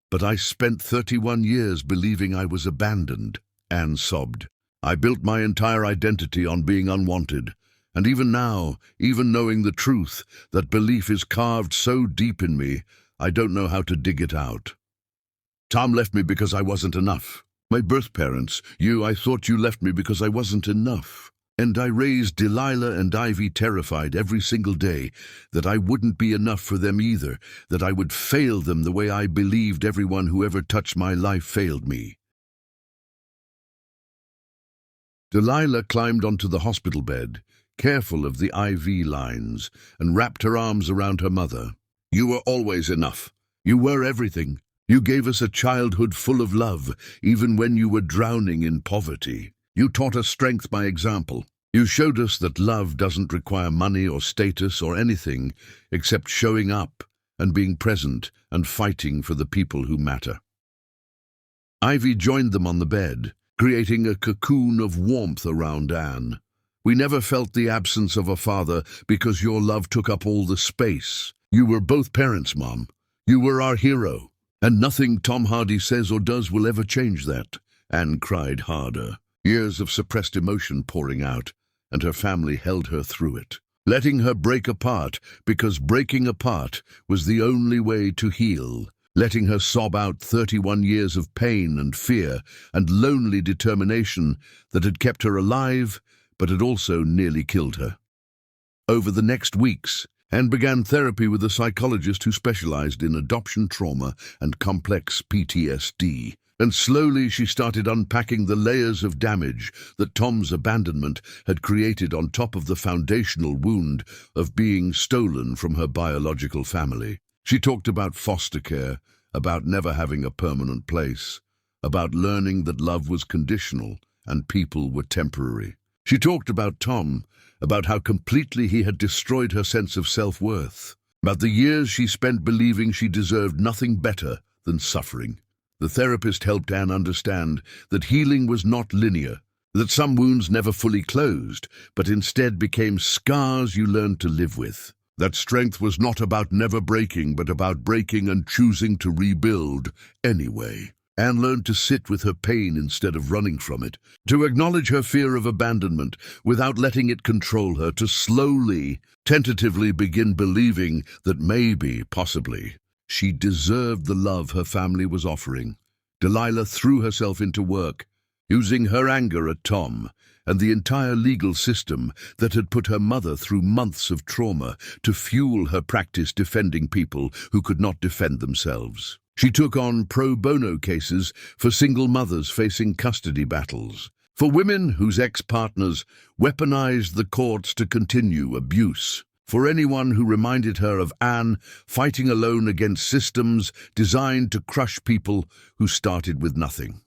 "But I spent 31 years believing I was abandoned," Anne sobbed. "I built my entire identity on being unwanted. And even now, even knowing the truth, that belief is carved so deep in me, I don't know how to dig it out. Tom left me because I wasn't enough. My birth parents, I thought you left me because I wasn't enough. And I raised Delilah and Ivy terrified every single day that I wouldn't be enough for them either, that I would fail them the way I believed everyone who ever touched my life failed me." Delilah climbed onto the hospital bed, careful of the IV lines, and wrapped her arms around her mother. "You were always enough. You were everything. You gave us a childhood full of love, even when you were drowning in poverty. You taught us strength by example. You showed us that love doesn't require money or status or anything except showing up and being present and fighting for the people who matter." Ivy joined them on the bed, creating a cocoon of warmth around Anne. "We never felt the absence of a father because your love took up all the space. You were both parents, Mom. You were our hero. And nothing Tom Hardy says or does will ever change that." Anne cried harder, years of suppressed emotion pouring out, and her family held her through it, letting her break apart because breaking apart was the only way to heal, letting her sob out 31 years of pain and fear and lonely determination that had kept her alive but had also nearly killed her. Over the next weeks, Anne began therapy with a psychologist who specialized in adoption trauma and complex PTSD. And slowly she started unpacking the layers of damage that Tom's abandonment had created on top of the foundational wound of being stolen from her biological family. She talked about foster care, about never having a permanent place, about learning that love was conditional and people were temporary. She talked about Tom, about how completely he had destroyed her sense of self-worth, about the years she spent believing she deserved nothing better than suffering. The therapist helped Anne understand that healing was not linear, that some wounds never fully closed, but instead became scars you learned to live with. That strength was not about never breaking, but about breaking and choosing to rebuild anyway. Anne learned to sit with her pain instead of running from it, to acknowledge her fear of abandonment without letting it control her, to slowly, tentatively begin believing that maybe, possibly, she deserved the love her family was offering. Delilah threw herself into work, using her anger at Tom and the entire legal system that had put her mother through months of trauma to fuel her practice defending people who could not defend themselves. She took on pro bono cases for single mothers facing custody battles, for women whose ex-partners weaponized the courts to continue abuse, for anyone who reminded her of Anne fighting alone against systems designed to crush people who started with nothing.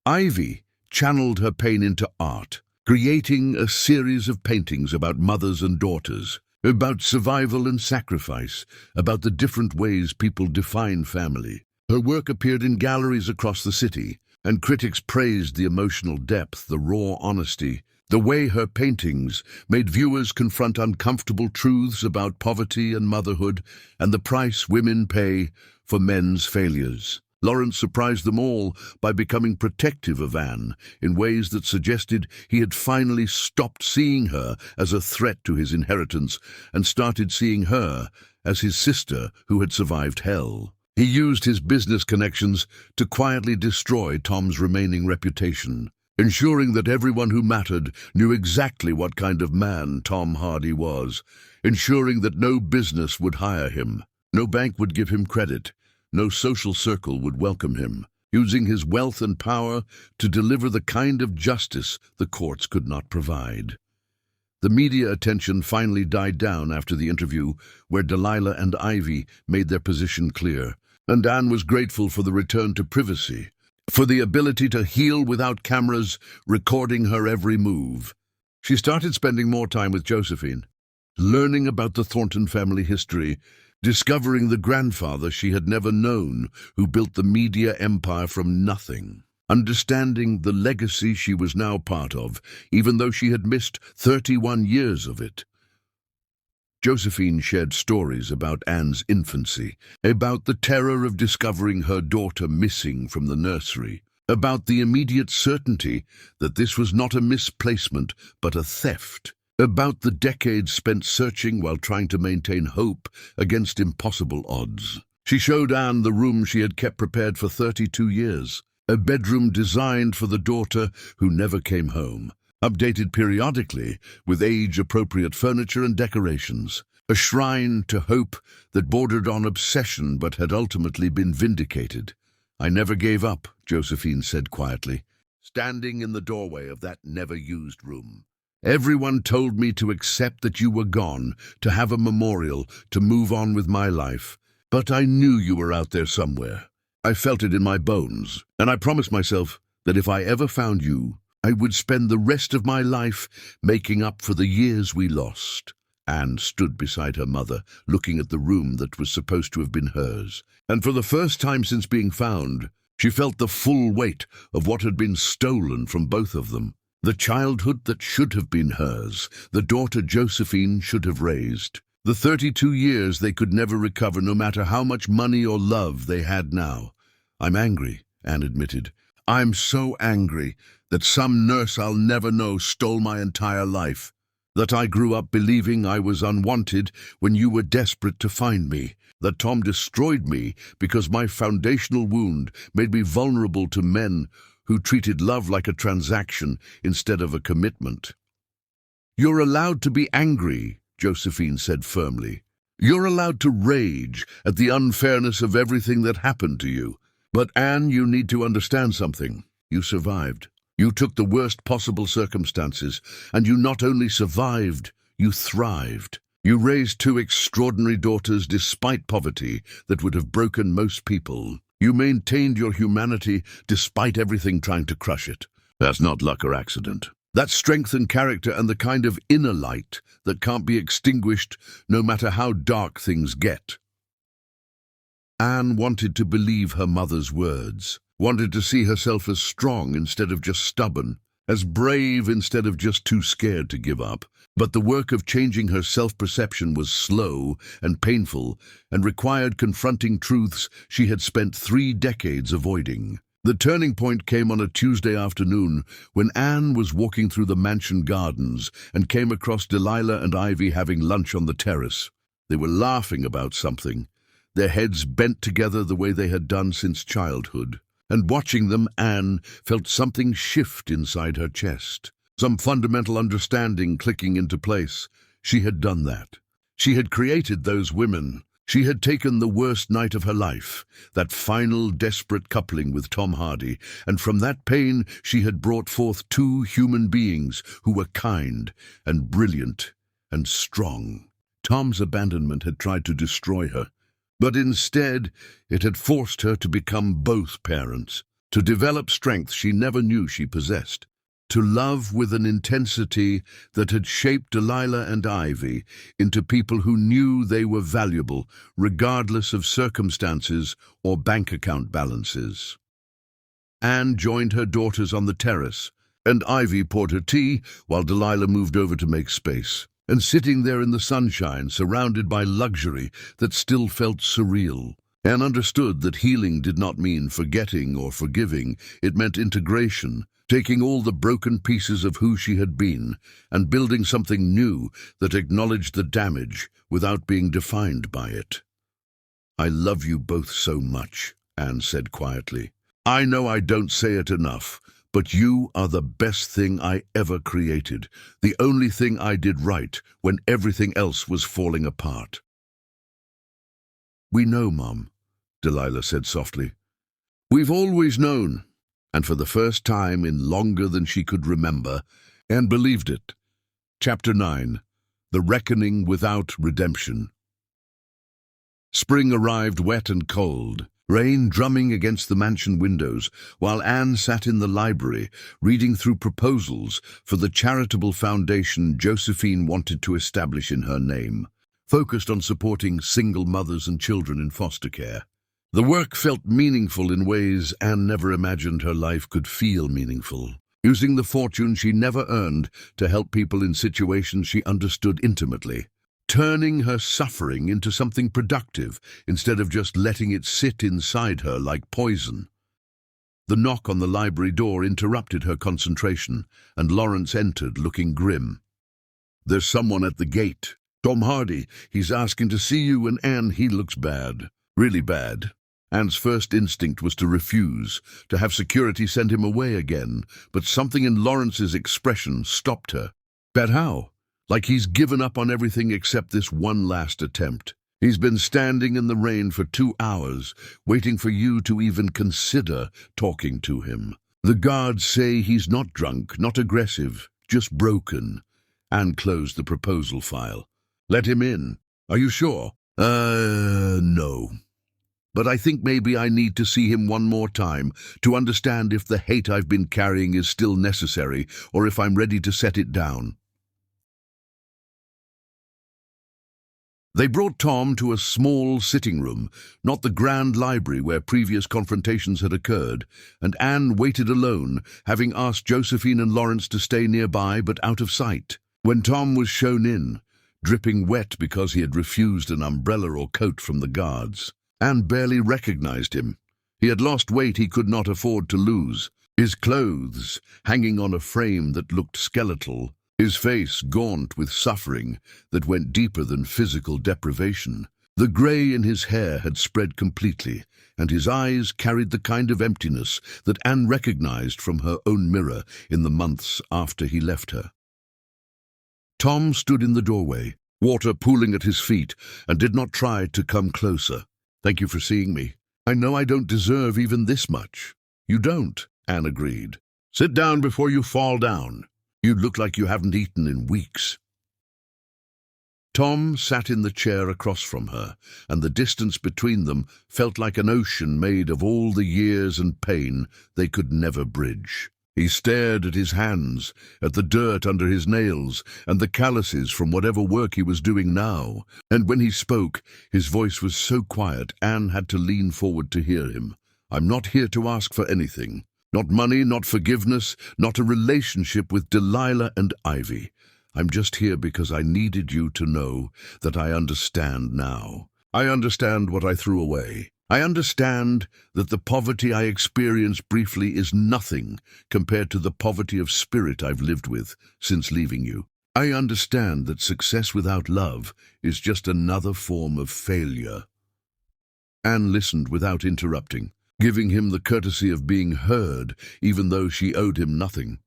Ivy channeled her pain into art, creating a series of paintings about mothers and daughters, about survival and sacrifice, about the different ways people define family. Her work appeared in galleries across the city, and critics praised the emotional depth, the raw honesty, the way her paintings made viewers confront uncomfortable truths about poverty and motherhood and the price women pay for men's failures. Lawrence surprised them all by becoming protective of Anne in ways that suggested he had finally stopped seeing her as a threat to his inheritance and started seeing her as his sister who had survived hell. He used his business connections to quietly destroy Tom's remaining reputation, ensuring that everyone who mattered knew exactly what kind of man Tom Hardy was, ensuring that no business would hire him, no bank would give him credit, no social circle would welcome him, using his wealth and power to deliver the kind of justice the courts could not provide. The media attention finally died down after the interview, where Delilah and Ivy made their position clear, and Anne was grateful for the return to privacy, for the ability to heal without cameras recording her every move. She started spending more time with Josephine, learning about the Thornton family history, discovering the grandfather she had never known who built the media empire from nothing, understanding the legacy she was now part of, even though she had missed 31 years of it. Josephine shared stories about Anne's infancy, about the terror of discovering her daughter missing from the nursery, about the immediate certainty that this was not a misplacement but a theft, about the decades spent searching while trying to maintain hope against impossible odds. She showed Anne the room she had kept prepared for 32 years, a bedroom designed for the daughter who never came home, updated periodically with age-appropriate furniture and decorations, a shrine to hope that bordered on obsession but had ultimately been vindicated. "I never gave up," Josephine said quietly, standing in the doorway of that never-used room. "Everyone told me to accept that you were gone, to have a memorial, to move on with my life. But I knew you were out there somewhere. I felt it in my bones, and I promised myself that if I ever found you, I would spend the rest of my life making up for the years we lost." Anne stood beside her mother, looking at the room that was supposed to have been hers. And for the first time since being found, she felt the full weight of what had been stolen from both of them. The childhood that should have been hers, the daughter Josephine should have raised. The 32 years they could never recover, no matter how much money or love they had now. "I'm angry," Anne admitted. "I'm so angry that some nurse I'll never know stole my entire life, that I grew up believing I was unwanted when you were desperate to find me, that Tom destroyed me because my foundational wound made me vulnerable to men who treated love like a transaction instead of a commitment." "You're allowed to be angry," Josephine said firmly. "You're allowed to rage at the unfairness of everything that happened to you. But Anne, you need to understand something. You survived. You took the worst possible circumstances, and you not only survived, you thrived. You raised two extraordinary daughters despite poverty that would have broken most people. You maintained your humanity despite everything trying to crush it. That's not luck or accident. That's strength and character and the kind of inner light that can't be extinguished no matter how dark things get." Anne wanted to believe her mother's words, wanted to see herself as strong instead of just stubborn, as brave instead of just too scared to give up. But the work of changing her self-perception was slow and painful and required confronting truths she had spent 3 decades avoiding. The turning point came on a Tuesday afternoon when Anne was walking through the mansion gardens and came across Delilah and Ivy having lunch on the terrace. They were laughing about something, their heads bent together the way they had done since childhood. And watching them, Anne felt something shift inside her chest, some fundamental understanding clicking into place. She had done that. She had created those women. She had taken the worst night of her life, that final desperate coupling with Tom Hardy, and from that pain she had brought forth 2 human beings who were kind and brilliant and strong. Tom's abandonment had tried to destroy her, but instead it had forced her to become both parents, to develop strength she never knew she possessed, to love with an intensity that had shaped Delilah and Ivy into people who knew they were valuable, regardless of circumstances or bank account balances. Anne joined her daughters on the terrace, and Ivy poured her tea while Delilah moved over to make space. And sitting there in the sunshine, surrounded by luxury that still felt surreal, Anne understood that healing did not mean forgetting or forgiving. It meant integration, taking all the broken pieces of who she had been and building something new that acknowledged the damage without being defined by it. "I love you both so much," Anne said quietly. "I know I don't say it enough, but you are the best thing I ever created, the only thing I did right when everything else was falling apart." "We know, Mom," Delilah said softly. "We've always known." And for the first time in longer than she could remember, Anne believed it. Chapter 9. The Reckoning Without Redemption. Spring arrived wet and cold, rain drumming against the mansion windows, while Anne sat in the library, reading through proposals for the charitable foundation Josephine wanted to establish in her name, focused on supporting single mothers and children in foster care. The work felt meaningful in ways Anne never imagined her life could feel meaningful, using the fortune she never earned to help people in situations she understood intimately, turning her suffering into something productive instead of just letting it sit inside her like poison. The knock on the library door interrupted her concentration, and Lawrence entered looking grim. "There's someone at the gate. Tom Hardy. He's asking to see you, and Anne, he looks bad. Really bad." Anne's first instinct was to refuse, to have security send him away again, but something in Lawrence's expression stopped her. "But how? Like he's given up on everything except this one last attempt. He's been standing in the rain for 2 hours, waiting for you to even consider talking to him. The guards say he's not drunk, not aggressive, just broken." Anne closed the proposal file. "Let him in. Are you sure?" No. But I think maybe I need to see him one more time to understand if the hate I've been carrying is still necessary or if I'm ready to set it down." They brought Tom to a small sitting room, not the grand library where previous confrontations had occurred, and Anne waited alone, having asked Josephine and Lawrence to stay nearby but out of sight. When Tom was shown in, dripping wet because he had refused an umbrella or coat from the guards, Anne barely recognized him. He had lost weight he could not afford to lose, his clothes hanging on a frame that looked skeletal, his face gaunt with suffering that went deeper than physical deprivation. The grey in his hair had spread completely, and his eyes carried the kind of emptiness that Anne recognized from her own mirror in the months after he left her. Tom stood in the doorway, water pooling at his feet, and did not try to come closer. "Thank you for seeing me. I know I don't deserve even this much." "You don't," Anne agreed. "Sit down before you fall down. You look like you haven't eaten in weeks." Tom sat in the chair across from her, and the distance between them felt like an ocean made of all the years and pain they could never bridge. He stared at his hands, at the dirt under his nails, and the calluses from whatever work he was doing now. And when he spoke, his voice was so quiet Anne had to lean forward to hear him. "I'm not here to ask for anything. Not money, not forgiveness, not a relationship with Delilah and Ivy. I'm just here because I needed you to know that I understand now. I understand what I threw away. I understand that the poverty I experienced briefly is nothing compared to the poverty of spirit I've lived with since leaving you. I understand that success without love is just another form of failure." Anne listened without interrupting, giving him the courtesy of being heard even though she owed him nothing.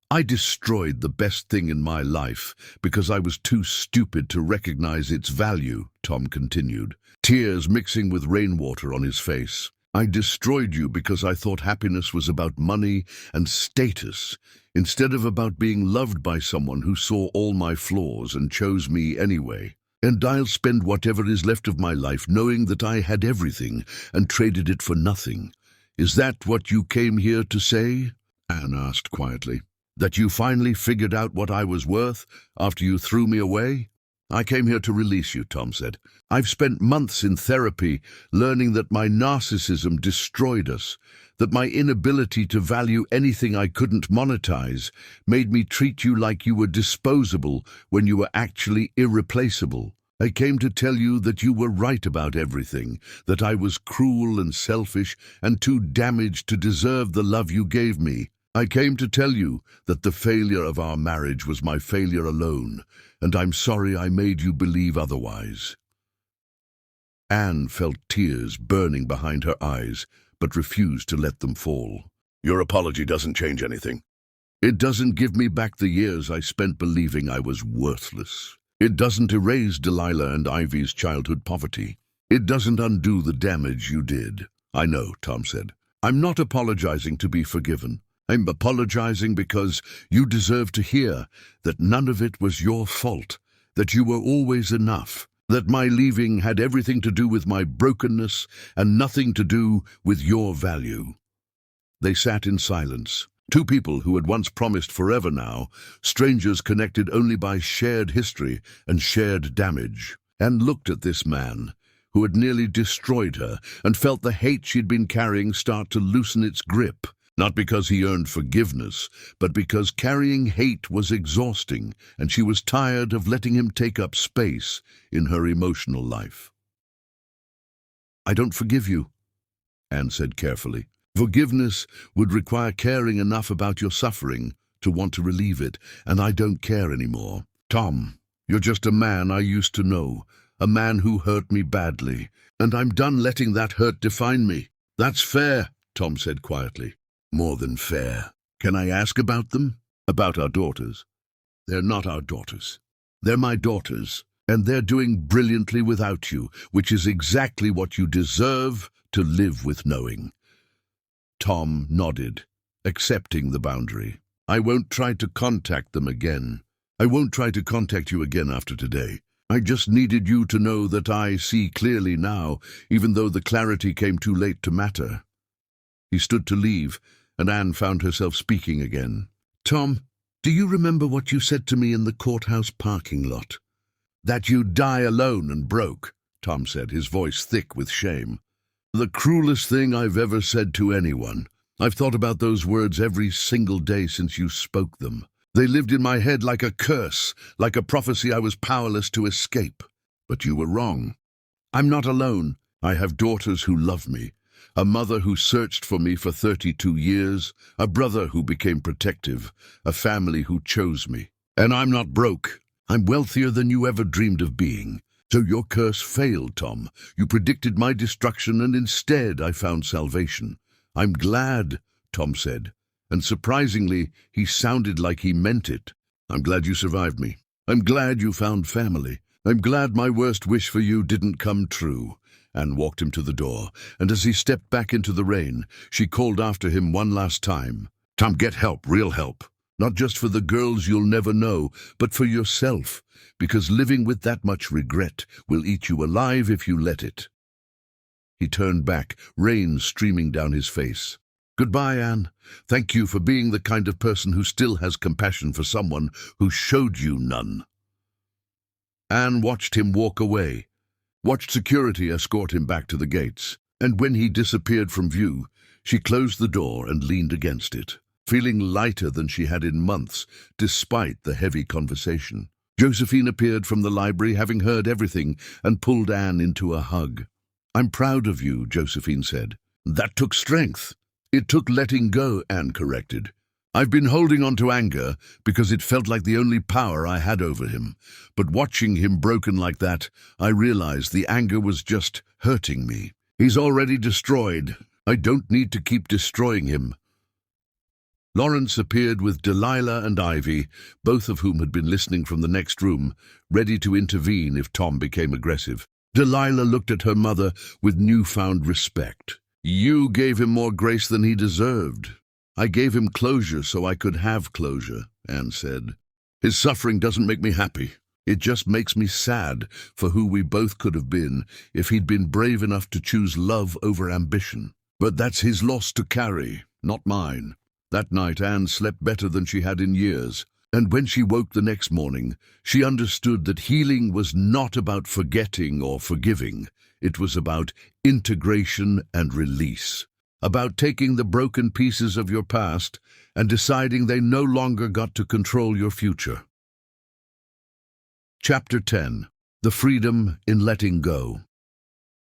"I destroyed the best thing in my life because I was too stupid to recognize its value," Tom continued, tears mixing with rainwater on his face. "I destroyed you because I thought happiness was about money and status, instead of about being loved by someone who saw all my flaws and chose me anyway. And I'll spend whatever is left of my life knowing that I had everything and traded it for nothing. Is that what you came here to say?" Anne asked quietly. "That you finally figured out what I was worth after you threw me away?" "I came here to release you," Tom said. "I've spent months in therapy learning that my narcissism destroyed us, that my inability to value anything I couldn't monetize made me treat you like you were disposable when you were actually irreplaceable. I came to tell you that you were right about everything, that I was cruel and selfish and too damaged to deserve the love you gave me. I came to tell you that the failure of our marriage was my failure alone, and I'm sorry I made you believe otherwise." Anne felt tears burning behind her eyes, but refused to let them fall. "Your apology doesn't change anything. It doesn't give me back the years I spent believing I was worthless. It doesn't erase Delilah and Ivy's childhood poverty. It doesn't undo the damage you did." "I know," Tom said. "I'm not apologizing to be forgiven. I'm apologizing because you deserve to hear that none of it was your fault, that you were always enough, that my leaving had everything to do with my brokenness and nothing to do with your value." They sat in silence. Two people who had once promised forever now, strangers connected only by shared history and shared damage. Anne looked at this man, who had nearly destroyed her, and felt the hate she'd been carrying start to loosen its grip. Not because he earned forgiveness, but because carrying hate was exhausting, and she was tired of letting him take up space in her emotional life. "I don't forgive you," Anne said carefully. "Forgiveness would require caring enough about your suffering to want to relieve it, and I don't care anymore. Tom, you're just a man I used to know, a man who hurt me badly, and I'm done letting that hurt define me." "That's fair," Tom said quietly. "More than fair. Can I ask about them? About our daughters?" "They're not our daughters. They're my daughters, and they're doing brilliantly without you, which is exactly what you deserve to live with knowing." Tom nodded, accepting the boundary. "I won't try to contact them again. I won't try to contact you again after today. I just needed you to know that I see clearly now, even though the clarity came too late to matter." He stood to leave, and Anne found herself speaking again. "Tom, do you remember what you said to me in the courthouse parking lot?" "That you'd die alone and broke," Tom said, his voice thick with shame. "The cruelest thing I've ever said to anyone. I've thought about those words every single day since you spoke them. They lived in my head like a curse, like a prophecy I was powerless to escape. But you were wrong. I'm not alone. I have daughters who love me, a mother who searched for me for 32 years, a brother who became protective, a family who chose me. And I'm not broke. I'm wealthier than you ever dreamed of being. So your curse failed, Tom. You predicted my destruction, and instead I found salvation. I'm glad," Tom said, and surprisingly, he sounded like he meant it. "I'm glad you survived me. I'm glad you found family. I'm glad my worst wish for you didn't come true." Anne walked him to the door, and as he stepped back into the rain, she called after him one last time. "Tom, get help, real help. Not just for the girls you'll never know, but for yourself, because living with that much regret will eat you alive if you let it." He turned back, rain streaming down his face. "Goodbye, Anne. Thank you for being the kind of person who still has compassion for someone who showed you none." Anne watched him walk away, watched security escort him back to the gates, and when he disappeared from view, she closed the door and leaned against it, feeling lighter than she had in months, despite the heavy conversation. Josephine appeared from the library, having heard everything, and pulled Anne into a hug. "I'm proud of you," Josephine said. "That took strength." "It took letting go," Anne corrected. "I've been holding on to anger because it felt like the only power I had over him. But watching him broken like that, I realized the anger was just hurting me. He's already destroyed. I don't need to keep destroying him." Lawrence appeared with Delilah and Ivy, both of whom had been listening from the next room, ready to intervene if Tom became aggressive. Delilah looked at her mother with newfound respect. "You gave him more grace than he deserved." "I gave him closure so I could have closure," Anne said. "His suffering doesn't make me happy. It just makes me sad for who we both could have been if he'd been brave enough to choose love over ambition. But that's his loss to carry, not mine." That night Anne slept better than she had in years, and when she woke the next morning, she understood that healing was not about forgetting or forgiving. It was about integration and release, about taking the broken pieces of your past and deciding they no longer got to control your future. Chapter 10. The freedom in letting go.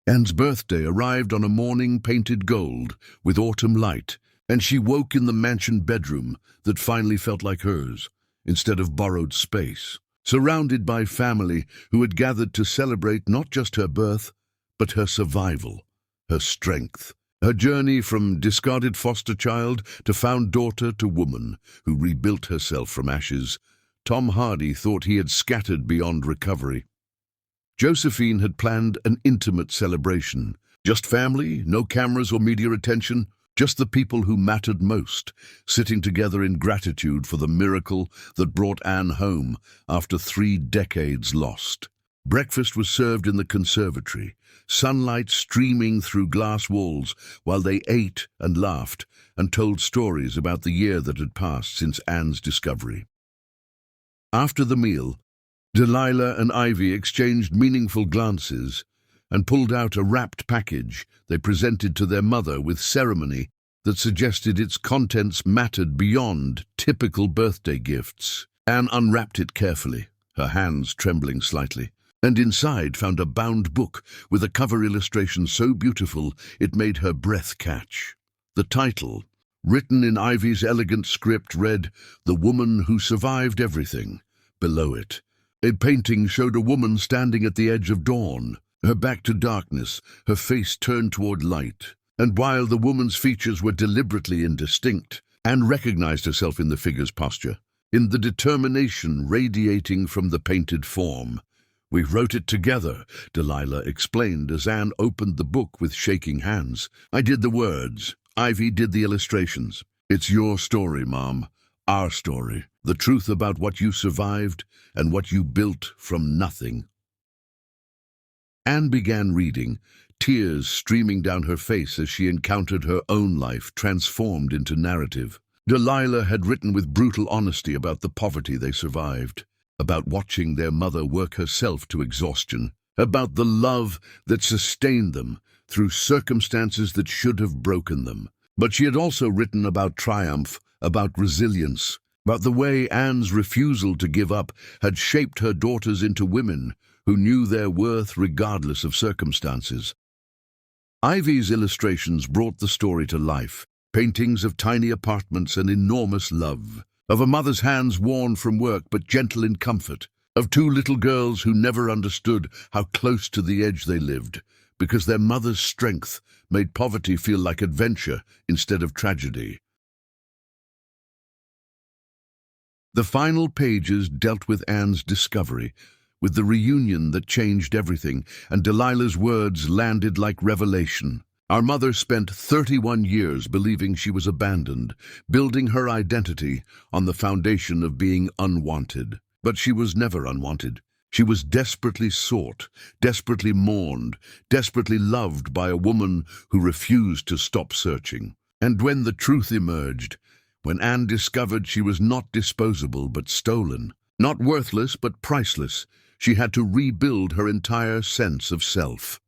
Anne's birthday arrived on a morning painted gold with autumn light, and she woke in the mansion bedroom that finally felt like hers, instead of borrowed space, surrounded by family who had gathered to celebrate not just her birth, but her survival, her strength, her journey from discarded foster child to found daughter to woman who rebuilt herself from ashes. Tom Hardy thought he had scattered beyond recovery. Josephine had planned an intimate celebration. Just family, no cameras or media attention, just the people who mattered most, sitting together in gratitude for the miracle that brought Anne home after 3 decades lost. Breakfast was served in the conservatory, sunlight streaming through glass walls while they ate and laughed and told stories about the year that had passed since Anne's discovery. After the meal, Delilah and Ivy exchanged meaningful glances and pulled out a wrapped package they presented to their mother with ceremony that suggested its contents mattered beyond typical birthday gifts. Anne unwrapped it carefully, her hands trembling slightly, and inside found a bound book with a cover illustration so beautiful it made her breath catch. The title, written in Ivy's elegant script, read, "The Woman Who Survived Everything." Below it, a painting showed a woman standing at the edge of dawn, her back to darkness, her face turned toward light. And while the woman's features were deliberately indistinct, Anne recognized herself in the figure's posture, in the determination radiating from the painted form. "We wrote it together," Delilah explained as Anne opened the book with shaking hands. "I did the words. Ivy did the illustrations. It's your story, Mom. Our story. The truth about what you survived and what you built from nothing." Anne began reading, tears streaming down her face as she encountered her own life transformed into narrative. Delilah had written with brutal honesty about the poverty they survived, about watching their mother work herself to exhaustion, about the love that sustained them through circumstances that should have broken them. But she had also written about triumph, about resilience, about the way Anne's refusal to give up had shaped her daughters into women who knew their worth regardless of circumstances. Ivy's illustrations brought the story to life, paintings of tiny apartments and enormous love, of a mother's hands worn from work but gentle in comfort, of 2 little girls who never understood how close to the edge they lived, because their mother's strength made poverty feel like adventure instead of tragedy. The final pages dealt with Anne's discovery, with the reunion that changed everything, and Delilah's words landed like revelation. "Our mother spent 31 years believing she was abandoned, building her identity on the foundation of being unwanted. But she was never unwanted. She was desperately sought, desperately mourned, desperately loved by a woman who refused to stop searching. And when the truth emerged, when Anne discovered she was not disposable but stolen, not worthless but priceless, she had to rebuild her entire sense of self."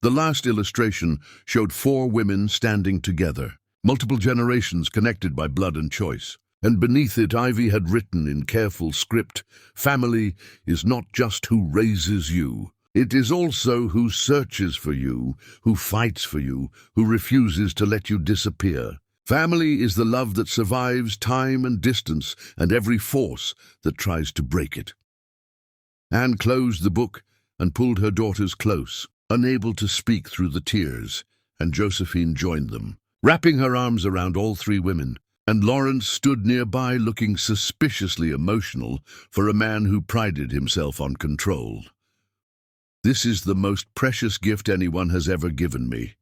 The last illustration showed 4 women standing together, multiple generations connected by blood and choice. And beneath it, Ivy had written in careful script, "Family is not just who raises you. It is also who searches for you, who fights for you, who refuses to let you disappear. Family is the love that survives time and distance and every force that tries to break it." Anne closed the book and pulled her daughters close, unable to speak through the tears, and Josephine joined them, wrapping her arms around all 3 women, and Lawrence stood nearby looking suspiciously emotional for a man who prided himself on control. "This is the most precious gift anyone has ever given me,"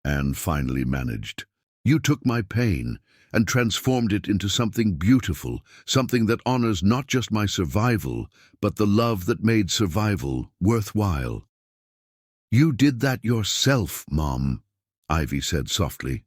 Anne finally managed. "You took my pain and transformed it into something beautiful, something that honors not just my survival, but the love that made survival worthwhile." "You did that yourself, Mom," Ivy said softly.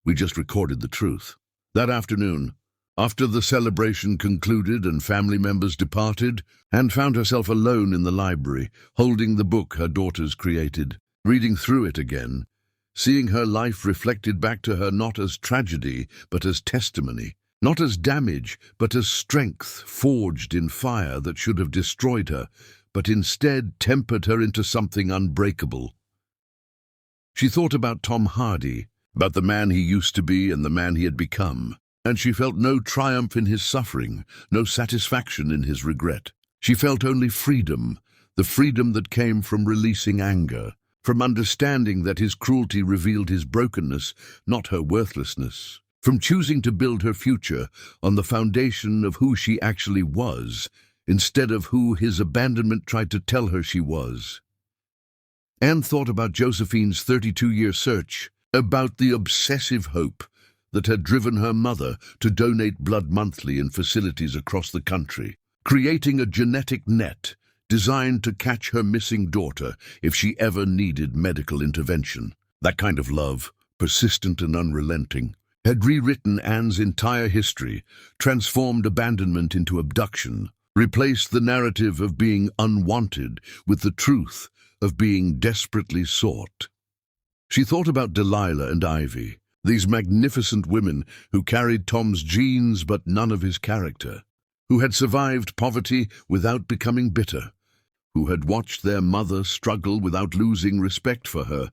"We just recorded the truth." That afternoon, after the celebration concluded and family members departed, Anne found herself alone in the library, holding the book her daughters created, reading through it again, seeing her life reflected back to her not as tragedy, but as testimony, not as damage, but as strength forged in fire that should have destroyed her, but instead tempered her into something unbreakable. She thought about Tom Hardy, about the man he used to be and the man he had become, and she felt no triumph in his suffering, no satisfaction in his regret. She felt only freedom, the freedom that came from releasing anger, from understanding that his cruelty revealed his brokenness, not her worthlessness, from choosing to build her future on the foundation of who she actually was, instead of who his abandonment tried to tell her she was. Anne thought about Josephine's 32-year search, about the obsessive hope that had driven her mother to donate blood monthly in facilities across the country, creating a genetic net designed to catch her missing daughter if she ever needed medical intervention. That kind of love, persistent and unrelenting, had rewritten Anne's entire history, transformed abandonment into abduction, replaced the narrative of being unwanted with the truth of being desperately sought. She thought about Delilah and Ivy, these magnificent women who carried Tom's genes but none of his character, who had survived poverty without becoming bitter, who had watched their mother struggle without losing respect for her,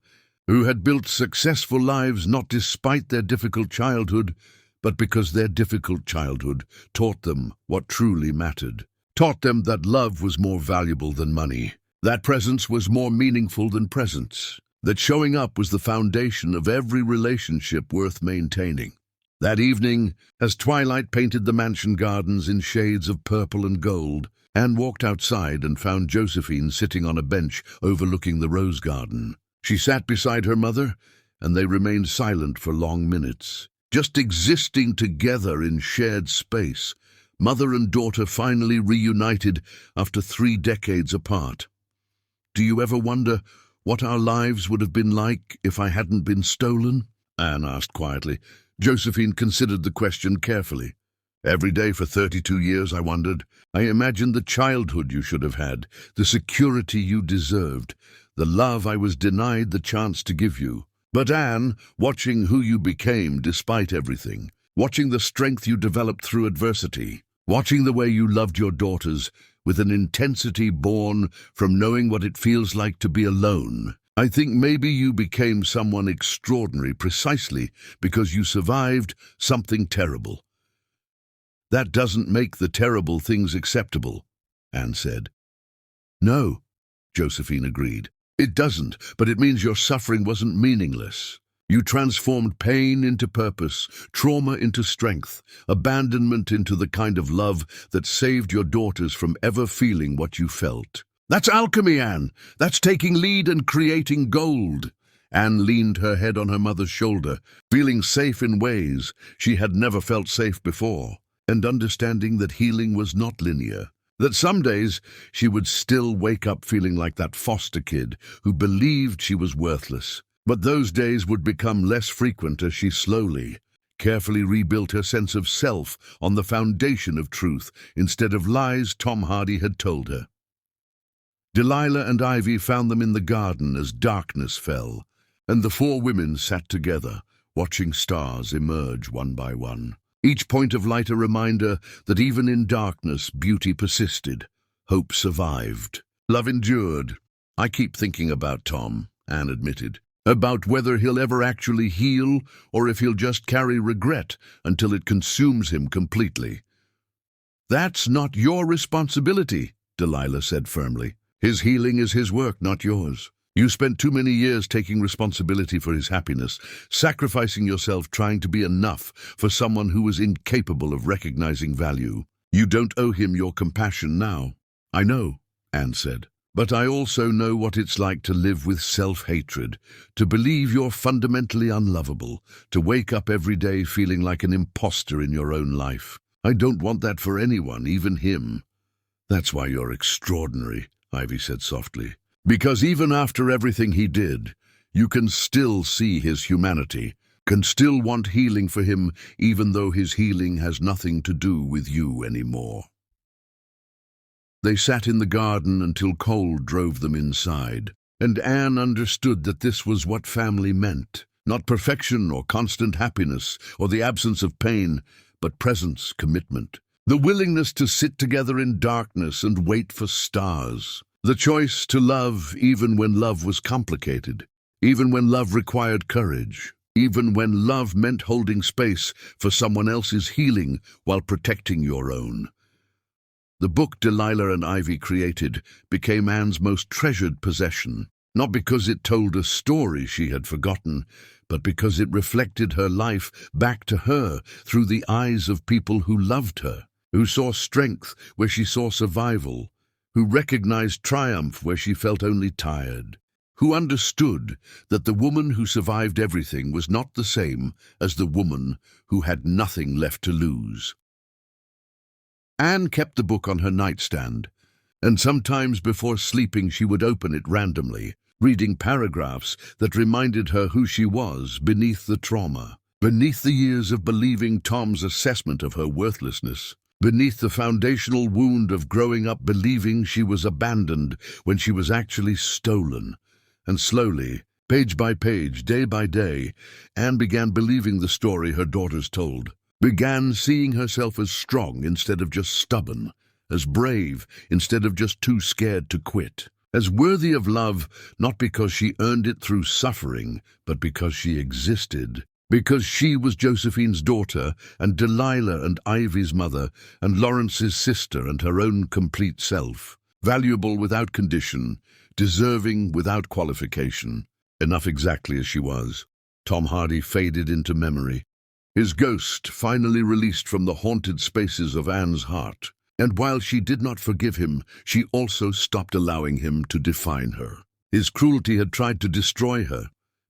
who had built successful lives not despite their difficult childhood, but because their difficult childhood taught them what truly mattered, taught them that love was more valuable than money, that presence was more meaningful than presence, that showing up was the foundation of every relationship worth maintaining. That evening, as twilight painted the mansion gardens in shades of purple and gold, Anne walked outside and found Josephine sitting on a bench overlooking the rose garden. She sat beside her mother, and they remained silent for long minutes, just existing together in shared space, mother and daughter finally reunited after 3 decades apart. "Do you ever wonder what our lives would have been like if I hadn't been stolen?" Anne asked quietly. Josephine considered the question carefully. "Every day for 32 years, I wondered. I imagined the childhood you should have had, the security you deserved, the love I was denied the chance to give you. But Anne, watching who you became despite everything, watching the strength you developed through adversity, watching the way you loved your daughters with an intensity born from knowing what it feels like to be alone, I think maybe you became someone extraordinary precisely because you survived something terrible." "That doesn't make the terrible things acceptable," Anne said. "No," Josephine agreed. "It doesn't, but it means your suffering wasn't meaningless. You transformed pain into purpose, trauma into strength, abandonment into the kind of love that saved your daughters from ever feeling what you felt. That's alchemy, Anne. That's taking lead and creating gold." Anne leaned her head on her mother's shoulder, feeling safe in ways she had never felt safe before, and understanding that healing was not linear, that some days she would still wake up feeling like that foster kid who believed she was worthless. But those days would become less frequent as she slowly, carefully rebuilt her sense of self on the foundation of truth instead of lies Tom Hardy had told her. Delilah and Ivy found them in the garden as darkness fell, and the 4 women sat together, watching stars emerge one by one. Each point of light a reminder that even in darkness, beauty persisted, hope survived, love endured. "I keep thinking about Tom," Anne admitted, "about whether he'll ever actually heal or if he'll just carry regret until it consumes him completely." "That's not your responsibility," Delilah said firmly. "His healing is his work, not yours. You spent too many years taking responsibility for his happiness, sacrificing yourself trying to be enough for someone who was incapable of recognizing value. You don't owe him your compassion now." "I know," Anne said, "but I also know what it's like to live with self-hatred, to believe you're fundamentally unlovable, to wake up every day feeling like an imposter in your own life. I don't want that for anyone, even him." "That's why you're extraordinary," Ivy said softly. "Because even after everything he did, you can still see his humanity, can still want healing for him even though his healing has nothing to do with you anymore." They sat in the garden until cold drove them inside, and Anne understood that this was what family meant. Not perfection or constant happiness or the absence of pain, but presence, commitment. The willingness to sit together in darkness and wait for stars. The choice to love even when love was complicated, even when love required courage, even when love meant holding space for someone else's healing while protecting your own. The book Delilah and Ivy created became Anne's most treasured possession, not because it told a story she had forgotten, but because it reflected her life back to her through the eyes of people who loved her, who saw strength where she saw survival, who recognized triumph where she felt only tired, who understood that the woman who survived everything was not the same as the woman who had nothing left to lose. Anne kept the book on her nightstand, and sometimes before sleeping she would open it randomly, reading paragraphs that reminded her who she was beneath the trauma, beneath the years of believing Tom's assessment of her worthlessness, beneath the foundational wound of growing up believing she was abandoned when she was actually stolen. And slowly, page by page, day by day, Anne began believing the story her daughters told, began seeing herself as strong instead of just stubborn, as brave instead of just too scared to quit, as worthy of love not because she earned it through suffering, but because she existed, because she was Josephine's daughter and Delilah and Ivy's mother and Lawrence's sister and her own complete self, valuable without condition, deserving without qualification, enough exactly as she was. Tom Hardy faded into memory, his ghost finally released from the haunted spaces of Anne's heart. And while she did not forgive him, she also stopped allowing him to define her. His cruelty had tried to destroy her,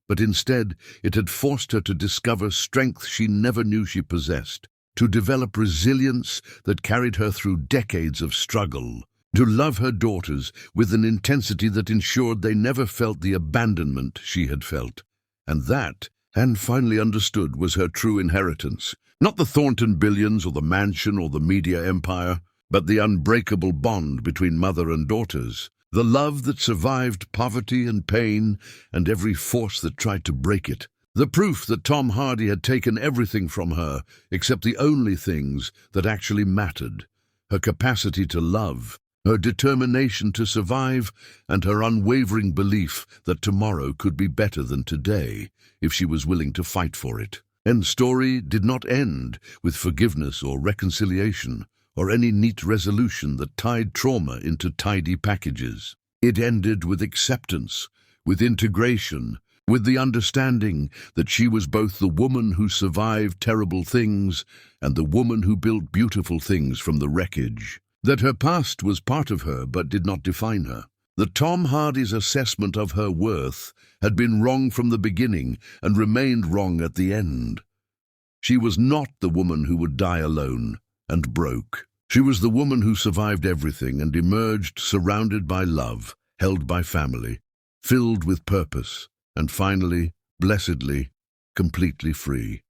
but instead it had forced her to discover strength she never knew she possessed, to develop resilience that carried her through decades of struggle, to love her daughters with an intensity that ensured they never felt the abandonment she had felt. And that, Anne finally understood, was her true inheritance. Not the Thornton billions or the mansion or the media empire, but the unbreakable bond between mother and daughters, the love that survived poverty and pain and every force that tried to break it, the proof that Tom Hardy had taken everything from her except the only things that actually mattered, her capacity to love, her determination to survive, and her unwavering belief that tomorrow could be better than today if she was willing to fight for it. And story did not end with forgiveness or reconciliation, or any neat resolution that tied trauma into tidy packages. It ended with acceptance, with integration, with the understanding that she was both the woman who survived terrible things and the woman who built beautiful things from the wreckage. That her past was part of her but did not define her. That Tom Hardy's assessment of her worth had been wrong from the beginning and remained wrong at the end. She was not the woman who would die alone and broke. She was the woman who survived everything and emerged surrounded by love, held by family, filled with purpose, and finally, blessedly, completely free.